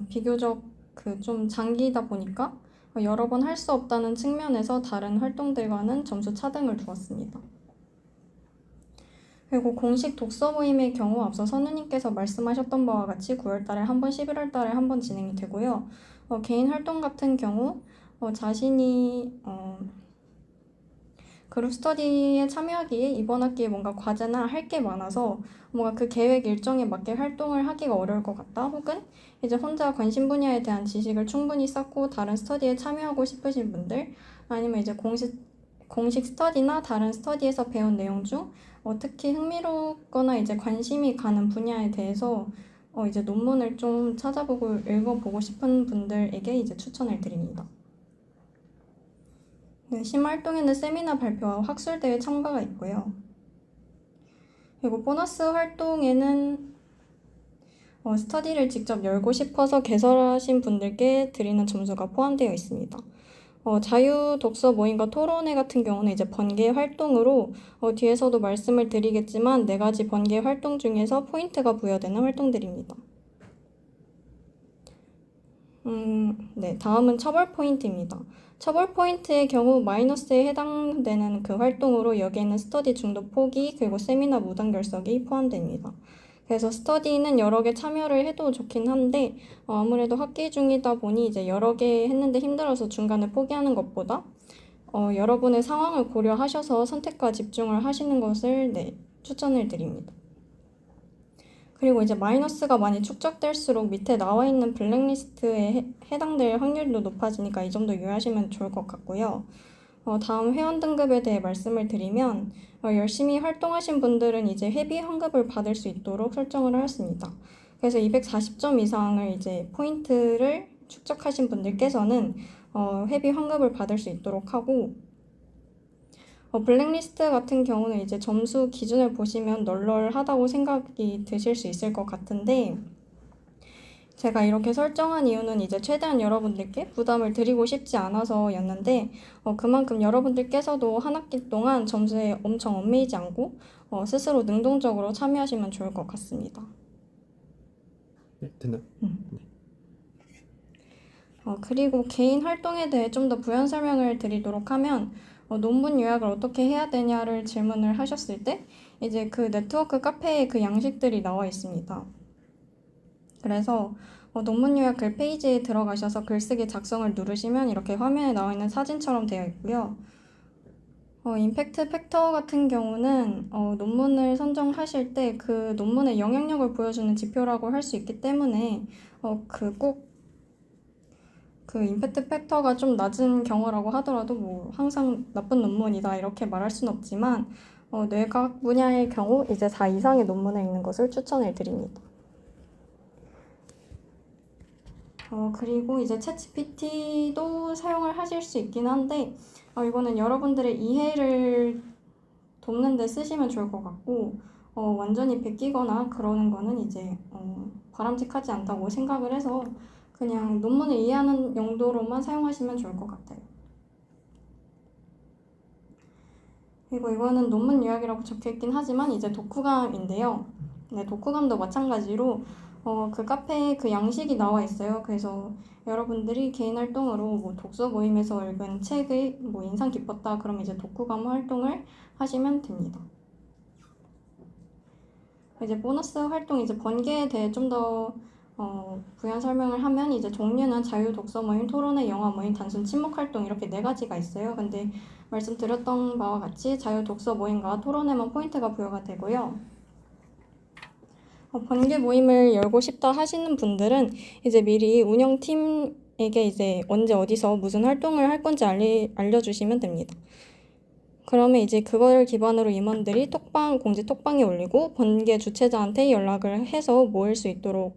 비교적 그 좀 장기다 보니까 여러 번 할 수 없다는 측면에서 다른 활동들과는 점수 차등을 두었습니다. 그리고 공식 독서 모임의 경우 앞서 선우님께서 말씀하셨던 바와 같이 9월달에 한 번, 11월달에 한 번 진행이 되고요. 개인 활동 같은 경우 자신이 그룹 스터디에 참여하기에 이번 학기에 뭔가 과제나 할 게 많아서 뭔가 그 계획 일정에 맞게 활동을 하기가 어려울 것 같다, 혹은 이제 혼자 관심 분야에 대한 지식을 충분히 쌓고 다른 스터디에 참여하고 싶으신 분들, 아니면 이제 공식 스터디나 다른 스터디에서 배운 내용 중 특히 흥미롭거나 이제 관심이 가는 분야에 대해서 이제 논문을 좀 찾아보고 읽어보고 싶은 분들에게 이제 추천을 드립니다. 네, 심활동에는 세미나 발표와 학술대회 참가가 있고요. 그리고 보너스 활동에는 스터디를 직접 열고 싶어서 개설하신 분들께 드리는 점수가 포함되어 있습니다. 자유 독서 모임과 토론회 같은 경우는 이제 번개 활동으로 뒤에서도 말씀을 드리겠지만 4가지 번개 활동 중에서 포인트가 부여되는 활동들입니다. 네, 다음은 처벌 포인트입니다. 처벌 포인트의 경우 마이너스에 해당되는 그 활동으로 여기에는 스터디 중도 포기 그리고 세미나 무단 결석이 포함됩니다. 그래서 스터디는 여러 개 참여를 해도 좋긴 한데 아무래도 학기 중이다 보니 이제 여러 개 했는데 힘들어서 중간에 포기하는 것보다 여러분의 상황을 고려하셔서 선택과 집중을 하시는 것을 추천을 드립니다. 그리고 이제 마이너스가 많이 축적될수록 밑에 나와 있는 블랙리스트에 해당될 확률도 높아지니까 이 점도 유의하시면 좋을 것 같고요. 다음 회원 등급에 대해 말씀을 드리면 열심히 활동하신 분들은 이제 회비 환급을 받을 수 있도록 설정을 하였습니다. 그래서 240점 이상을 이제 포인트를 축적하신 분들께서는 회비 환급을 받을 수 있도록 하고 블랙리스트 같은 경우는 이제 점수 기준을 보시면 널널하다고 생각이 드실 수 있을 것 같은데 제가 이렇게 설정한 이유는 이제 최대한 여러분들께 부담을 드리고 싶지 않아서였는데 그만큼 여러분들께서도 한 학기 동안 점수에 엄청 얽매이지 않고 스스로 능동적으로 참여하시면 좋을 것 같습니다. 네, 됐나요? 그리고 개인 활동에 대해 좀 더 부연 설명을 드리도록 하면 논문 요약을 어떻게 해야 되냐를 질문을 하셨을 때 이제 그 네트워크 카페에 그 양식들이 나와 있습니다. 그래서 논문 요약 글 페이지에 들어가셔서 글쓰기 작성을 누르시면 이렇게 화면에 나와 있는 사진처럼 되어 있고요. 임팩트 팩터 같은 경우는 논문을 선정하실 때 그 논문의 영향력을 보여주는 지표라고 할 수 있기 때문에 그 임팩트 팩터가 좀 낮은 경우라고 하더라도 뭐 항상 나쁜 논문이다 이렇게 말할 수는 없지만 뇌과학 분야의 경우 이제 4 이상의 논문에 있는 것을 추천을 드립니다. 그리고 이제 챗GPT도 사용을 하실 수 있긴 한데 이거는 여러분들의 이해를 돕는 데 쓰시면 좋을 것 같고 완전히 베끼거나 그러는 거는 이제 바람직하지 않다고 생각을 해서 그냥 논문을 이해하는 용도로만 사용하시면 좋을 것 같아요. 그리고 이거는 논문 요약이라고 적혀있긴 하지만 이제 독후감인데요. 네, 독후감도 마찬가지로 그 카페에 그 양식이 나와 있어요. 그래서 여러분들이 개인 활동으로 뭐 독서 모임에서 읽은 책의 뭐 인상 깊었다 그럼 이제 독후감 활동을 하시면 됩니다. 이제 보너스 활동 이제 번개에 대해 좀 더 부연 설명을 하면 이제 종류는 자유 독서 모임, 토론회, 영화 모임, 단순 친목 활동 이렇게 4가지가 있어요. 근데 말씀드렸던 바와 같이 자유 독서 모임과 토론회만 포인트가 부여가 되고요. 번개 모임을 열고 싶다 하시는 분들은 이제 미리 운영팀에게 이제 언제 어디서 무슨 활동을 할 건지 알려주시면 됩니다. 그러면 이제 그걸 기반으로 임원들이 공지 톡방에 올리고 번개 주최자한테 연락을 해서 모일 수 있도록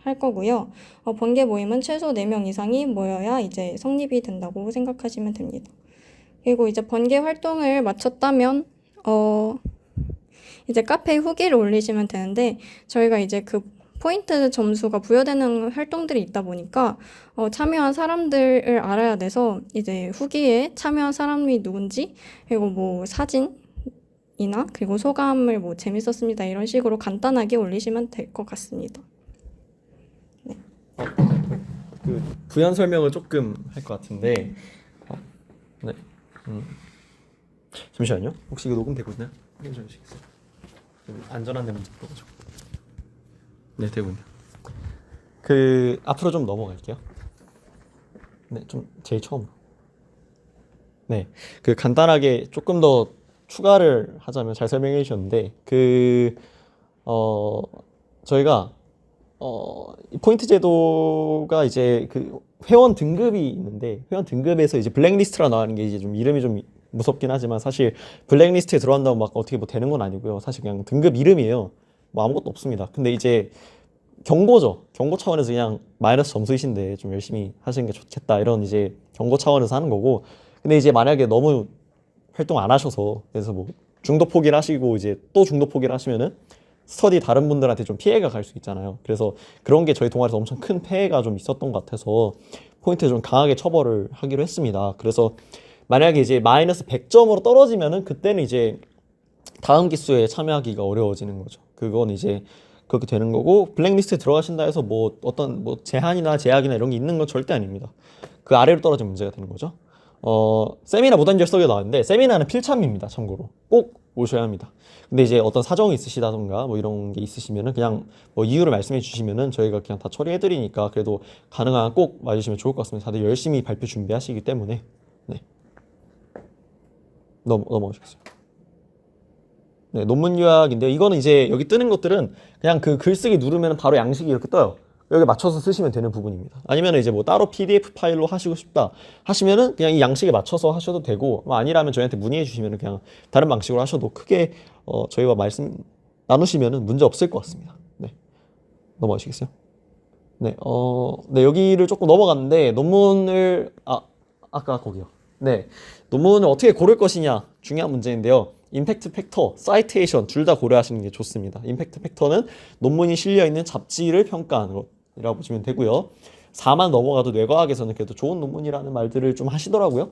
할 거고요. 번개 모임은 최소 4명 이상이 모여야 이제 성립이 된다고 생각하시면 됩니다. 그리고 이제 번개 활동을 마쳤다면 이제 카페에 후기를 올리시면 되는데 저희가 이제 그 포인트 점수가 부여되는 활동들이 있다 보니까 참여한 사람들을 알아야 돼서 이제 후기에 참여한 사람이 누군지 그리고 뭐 사진이나 그리고 소감을 뭐 재밌었습니다 이런 식으로 간단하게 올리시면 될 것 같습니다. 네. 그 부연 설명을 조금 할 것 같은데 네. 잠시만요. 혹시 이거 녹음되고 있나요? 확인 좀 해주시겠어요? 안전한 데 문제 있어가지고. 네, 되고 있네요. 그 앞으로 좀 넘어갈게요. 네, 좀 제일 처음. 네, 그 간단하게 조금 더 추가를 하자면 잘 설명해 주셨는데 저희가 이 포인트 제도가 이제 그 회원 등급이 있는데 회원 등급에서 이제 블랙리스트라 나가는 게 이제 좀 이름이 좀 무섭긴 하지만 사실 블랙리스트에 들어간다고 막 어떻게 뭐 되는 건 아니고요. 사실 그냥 등급 이름이에요. 뭐 아무것도 없습니다. 근데 이제 경고죠. 경고 차원에서 그냥 마이너스 점수이신데 좀 열심히 하시는 게 좋겠다 이런 이제 경고 차원에서 하는 거고 근데 이제 만약에 너무 활동 안 하셔서 그래서 뭐 중도 포기를 하시고 이제 또 중도 포기를 하시면은 스터디 다른 분들한테 좀 피해가 갈 수 있잖아요. 그래서 그런 게 저희 동아리에서 엄청 큰 폐해가 좀 있었던 것 같아서 포인트 좀 강하게 처벌을 하기로 했습니다. 그래서 만약에 이제 마이너스 100점으로 떨어지면은 그때는 이제 다음 기수에 참여하기가 어려워지는 거죠. 그건 이제 그렇게 되는 거고 블랙리스트에 들어가신다 해서 뭐 어떤 뭐 제한이나 제약이나 이런 게 있는 건 절대 아닙니다. 그 아래로 떨어지면 문제가 되는 거죠. 세미나 무단 결석이 나왔는데 세미나는 필참입니다. 참고로 꼭 오셔야 합니다. 근데 이제 어떤 사정이 있으시다던가 뭐 이런 게 있으시면은 그냥 뭐 이유를 말씀해 주시면은 저희가 그냥 다 처리해 드리니까 그래도 가능한 꼭 와주시면 좋을 것 같습니다. 다들 열심히 발표 준비하시기 때문에 네. 넘어가시겠어요. 네, 논문 요약인데요. 이거는 이제 여기 뜨는 것들은 그냥 그 글쓰기 누르면 바로 양식이 이렇게 떠요. 여기 맞춰서 쓰시면 되는 부분입니다. 아니면 이제 뭐 따로 PDF 파일로 하시고 싶다 하시면은 그냥 이 양식에 맞춰서 하셔도 되고 뭐 아니라면 저희한테 문의해 주시면은 그냥 다른 방식으로 하셔도 크게 저희와 말씀 나누시면은 문제 없을 것 같습니다. 네, 넘어가시겠어요? 네, 네 여기를 조금 넘어갔는데 논문을 아까 거기요. 네, 논문을 어떻게 고를 것이냐 중요한 문제인데요. 임팩트 팩터, 사이테이션 둘 다 고려하시는 게 좋습니다. 임팩트 팩터는 논문이 실려 있는 잡지를 평가하는 것이라고 보시면 되고요. 4만 넘어가도 뇌과학에서는 그래도 좋은 논문이라는 말들을 좀 하시더라고요.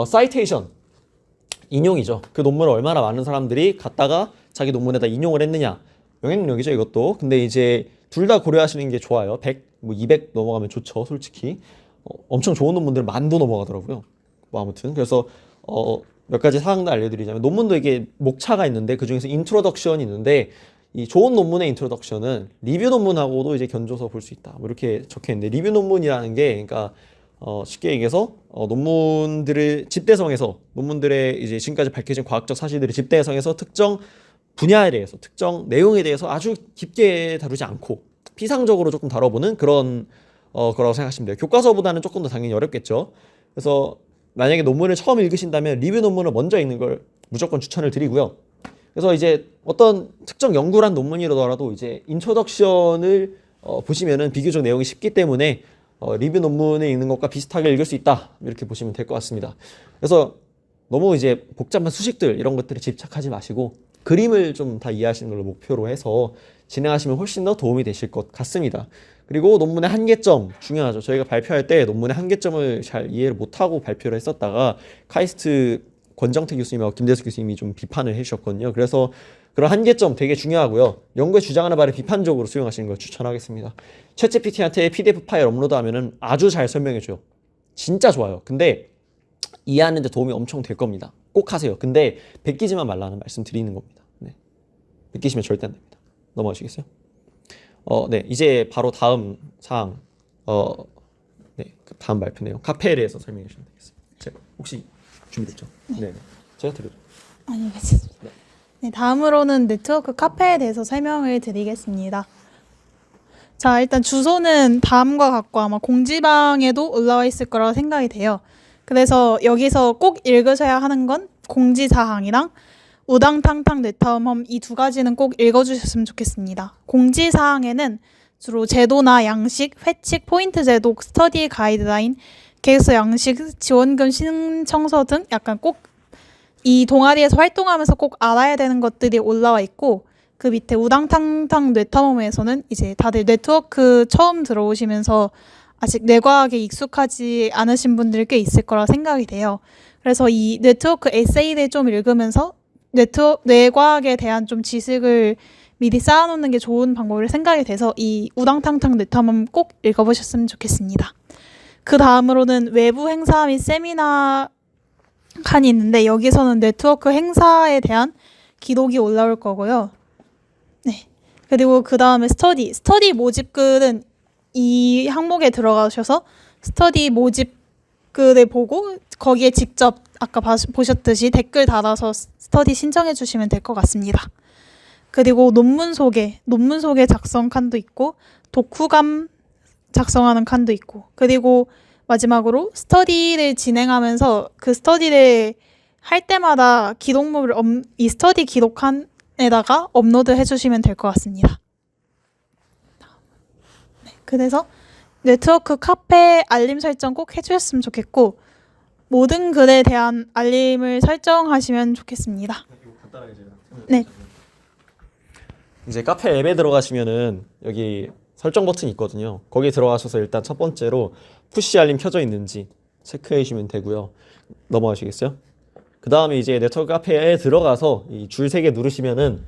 사이테이션 인용이죠. 그 논문을 얼마나 많은 사람들이 갖다가 자기 논문에다 인용을 했느냐 영향력이죠 이것도. 근데 이제 둘 다 고려하시는 게 좋아요. 100, 뭐 200 넘어가면 좋죠 솔직히. 엄청 좋은 논문들은 만도 넘어가더라고요. 뭐 아무튼 그래서 몇 가지 사항도 알려드리자면 논문도 이게 목차가 있는데 그 중에서 인트로덕션이 있는데 이 좋은 논문의 인트로덕션은 리뷰 논문하고도 이제 견줘서 볼 수 있다. 뭐 이렇게 적혀 있는데 리뷰 논문이라는 게 그러니까 쉽게 얘기해서 논문들을 집대성에서 논문들의 이제 지금까지 밝혀진 과학적 사실들을 집대성에서 특정 분야에 대해서 특정 내용에 대해서 아주 깊게 다루지 않고 피상적으로 조금 다뤄보는 그런 거라고 생각하시면 돼요. 교과서보다는 조금 더 당연히 어렵겠죠. 그래서 만약에 논문을 처음 읽으신다면 리뷰 논문을 먼저 읽는 걸 무조건 추천을 드리고요. 그래서 이제 어떤 특정 연구란 논문이라도 이제 인트로덕션을 보시면은 비교적 내용이 쉽기 때문에 리뷰 논문을 읽는 것과 비슷하게 읽을 수 있다 이렇게 보시면 될 것 같습니다. 그래서 너무 이제 복잡한 수식들 이런 것들에 집착하지 마시고 그림을 좀 다 이해하시는 걸로 목표로 해서 진행하시면 훨씬 더 도움이 되실 것 같습니다. 그리고 논문의 한계점 중요하죠. 저희가 발표할 때 논문의 한계점을 잘 이해를 못하고 발표를 했었다가 카이스트 권정태 교수님하고 김대수 교수님이 좀 비판을 해주셨거든요. 그래서 그런 한계점 되게 중요하고요. 연구에 주장하는 바를 비판적으로 수용하시는 걸 추천하겠습니다. 챗GPT한테 PDF 파일 업로드하면은 아주 잘 설명해줘요. 진짜 좋아요. 근데 이해하는 데 도움이 엄청 될 겁니다. 꼭 하세요. 근데 베끼지만 말라는 말씀 드리는 겁니다. 네. 베끼시면 절대 안 됩니다. 넘어가시겠어요? 네, 이제 바로 다음 사항, 네, 그 다음 발표 내용 카페에 대해서 설명해 주시면 되겠습니다. 제가 혹시 준비됐죠? 네, 제가 드려요. 아니, 괜찮습니다. 네, 다음으로는 네트워크 카페에 대해서 설명을 드리겠습니다. 자, 일단 주소는 다음과 같고 아마 공지방에도 올라와 있을 거라고 생각이 돼요. 그래서 여기서 꼭 읽으셔야 하는 건 공지사항이랑 우당탕탕 뇌타움험 이 두 가지는 꼭 읽어주셨으면 좋겠습니다. 공지사항에는 주로 제도나 양식, 회칙, 포인트 제도, 스터디 가이드라인, 계획서 양식, 지원금 신청서 등 약간 꼭 이 동아리에서 활동하면서 꼭 알아야 되는 것들이 올라와 있고 그 밑에 우당탕탕 뇌탐험에서는 이제 다들 네트워크 처음 들어오시면서 아직 뇌과학에 익숙하지 않으신 분들이 꽤 있을 거라 생각이 돼요. 그래서 이 네트워크 에세이를 좀 읽으면서 뇌과학에 대한 좀 지식을 미리 쌓아놓는 게 좋은 방법으로 생각이 돼서 이 우당탕탕 뇌탐험 꼭 읽어보셨으면 좋겠습니다. 그 다음으로는 외부 행사 및 세미나 칸이 있는데 여기서는 네트워크 행사에 대한 기록이 올라올 거고요. 네. 그리고 그 다음에 스터디 모집글은 이 항목에 들어가셔서 스터디 모집글을 보고 거기에 직접 아까 보셨듯이 댓글 달아서 스터디 신청해 주시면 될 것 같습니다. 그리고 논문 소개 작성 칸도 있고 독후감 작성하는 칸도 있고 그리고 마지막으로 스터디를 진행하면서 그 스터디를 할 때마다 기록물을 이 스터디 기록칸에다가 업로드 해주시면 될 것 같습니다. 네, 그래서 네트워크 카페 알림 설정 꼭 해주셨으면 좋겠고 모든 글에 대한 알림을 설정하시면 좋겠습니다. 네. 이제 카페 앱에 들어가시면은 여기 설정 버튼이 있거든요. 거기에 들어가셔서 일단 첫 번째로 푸시 알림 켜져 있는지 체크해 주시면 되고요. 넘어가시겠어요? 그 다음에 이제 네트워크 카페에 들어가서 이 줄 3개 누르시면은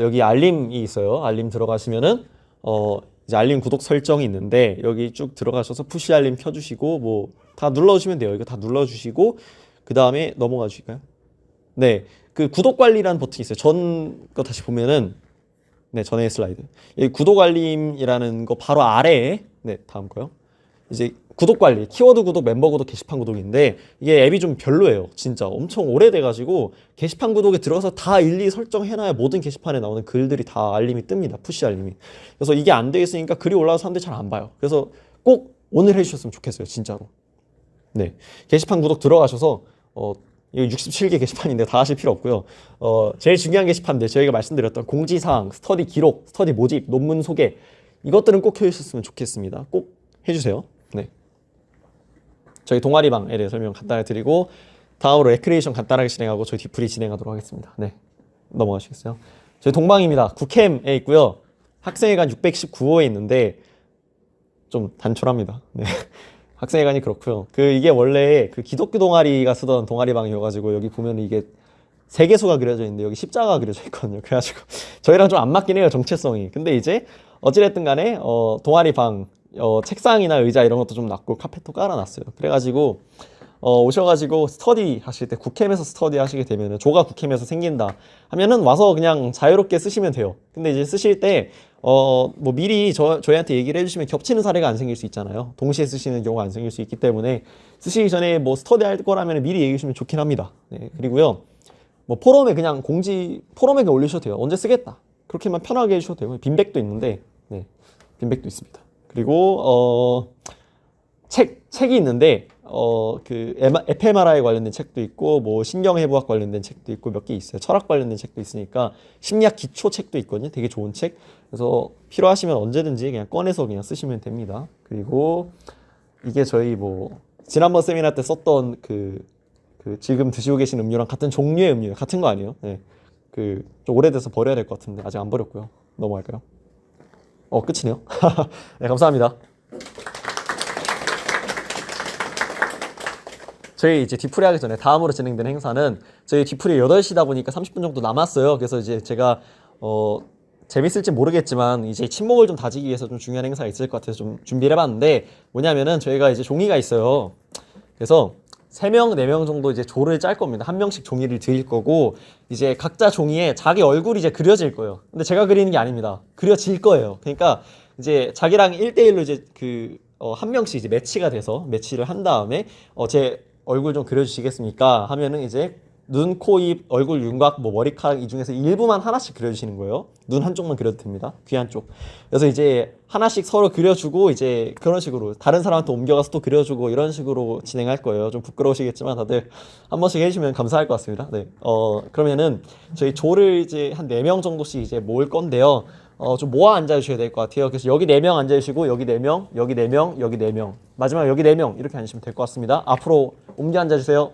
여기 알림이 있어요. 알림 들어가시면은 이제 알림 구독 설정이 있는데 여기 쭉 들어가셔서 푸시 알림 켜주시고 뭐 다 눌러주시면 돼요. 이거 다 눌러주시고 그 다음에 넘어가 주실까요? 네, 그 구독 관리라는 버튼이 있어요. 전 거 다시 보면은 네, 전에 슬라이드. 여기 구독 알림이라는 거 바로 아래에 네, 다음 거요. 이제 구독 관리, 키워드 구독, 멤버 구독, 게시판 구독인데 이게 앱이 좀 별로예요. 진짜 엄청 오래돼가지고 게시판 구독에 들어가서 다 일일이 설정해놔야 모든 게시판에 나오는 글들이 다 알림이 뜹니다. 푸시 알림이. 그래서 이게 안 돼 있으니까 글이 올라와서 사람들이 잘 안 봐요. 그래서 꼭 오늘 해주셨으면 좋겠어요. 진짜로. 네, 게시판 구독 들어가셔서 이거 67개 게시판인데 다 하실 필요 없고요. 제일 중요한 게시판들 저희가 말씀드렸던 공지사항, 스터디 기록, 스터디 모집, 논문 소개 이것들은 꼭 해주셨으면 좋겠습니다. 꼭 해주세요. 네. 저희 동아리방에 대해 설명 간단하게 드리고 다음으로 레크리에이션 간단하게 진행하고 저희 디프리 진행하도록 하겠습니다. 네, 넘어가시겠어요? 저희 동방입니다. 국캠에 있고요. 학생회관 619호에 있는데 좀 단촐합니다. 네. 학생회관이 그렇고요. 이게 원래 그 기독교 동아리가 쓰던 동아리방이어가지고 여기 보면 이게 세계소가 그려져 있는데 여기 십자가가 그려져 있거든요. 그래가지고 저희랑 좀 안 맞긴 해요, 정체성이. 근데 이제 어찌됐든 간에 동아리방 책상이나 의자 이런 것도 좀 놨고 카펫도 깔아놨어요. 그래가지고 오셔가지고 스터디 하실 때 국캠에서 스터디 하시게 되면은 조가 국캠에서 생긴다 하면은 와서 그냥 자유롭게 쓰시면 돼요. 근데 이제 쓰실 때 뭐 미리 저희한테 얘기를 해주시면 겹치는 사례가 안 생길 수 있잖아요. 동시에 쓰시는 경우가 안 생길 수 있기 때문에 쓰시기 전에 뭐 스터디 할 거라면 미리 얘기해 주시면 좋긴 합니다. 네, 그리고요 뭐 포럼에 그냥 포럼에 그냥 올리셔도 돼요. 언제 그렇게만 편하게 해주셔도 되고 빈백도 있는데 네, 빈백도 있습니다. 그리고 책이 있는데 그 에페메라에 관련된 책도 있고 뭐 신경해부학 관련된 책도 있고 몇 개 있어요. 철학 관련된 책도 있으니까 심리학 기초 책도 있거든요. 되게 좋은 책. 그래서 필요하시면 언제든지 그냥 꺼내서 그냥 쓰시면 됩니다. 그리고 이게 저희 뭐 지난번 세미나 때 썼던 그 지금 드시고 계신 음료랑 같은 종류의 음료예요. 같은 거 아니에요? 네. 좀 오래돼서 버려야 될 것 같은데 아직 안 버렸고요. 넘어갈까요? 끝이네요. 네, 감사합니다. 저희 이제 디프리 하기 전에 다음으로 진행되는 행사는 저희 디프리 8시다 보니까 30분 정도 남았어요. 그래서 이제 제가 재밌을지 모르겠지만 이제 친목을 좀 다지기 위해서 좀 중요한 행사가 있을 것 같아서 좀 준비를 해봤는데 뭐냐면은 저희가 이제 종이가 있어요. 그래서 3명, 4명 정도 이제 조를 짤 겁니다. 한 명씩 종이를 드릴 거고 이제 각자 종이에 자기 얼굴이 이제 그려질 거예요. 근데 제가 그리는 게 아닙니다. 그려질 거예요. 그러니까 이제 자기랑 1대1로 이제 한 명씩 이제 매치가 돼서 매치를 한 다음에 제 얼굴 좀 그려주시겠습니까? 하면은 이제 눈, 코, 입, 얼굴, 윤곽, 뭐 머리카락 이 중에서 일부만 하나씩 그려주시는 거예요. 눈 한쪽만 그려도 됩니다. 귀 한쪽. 그래서 이제 하나씩 서로 그려주고 이제 그런 식으로 다른 사람한테 옮겨가서 또 그려주고 이런 식으로 진행할 거예요. 좀 부끄러우시겠지만 다들 한 번씩 해주시면 감사할 것 같습니다. 네. 그러면은 저희 조를 이제 한 4명 정도씩 이제 모을 건데요. 좀 모아 앉아주셔야 될 것 같아요. 그래서 여기 4명 앉아주시고 여기 4명, 여기 4명, 여기 4명 마지막 여기 4명 이렇게 앉으시면 될 것 같습니다. 앞으로 옮겨 앉아주세요.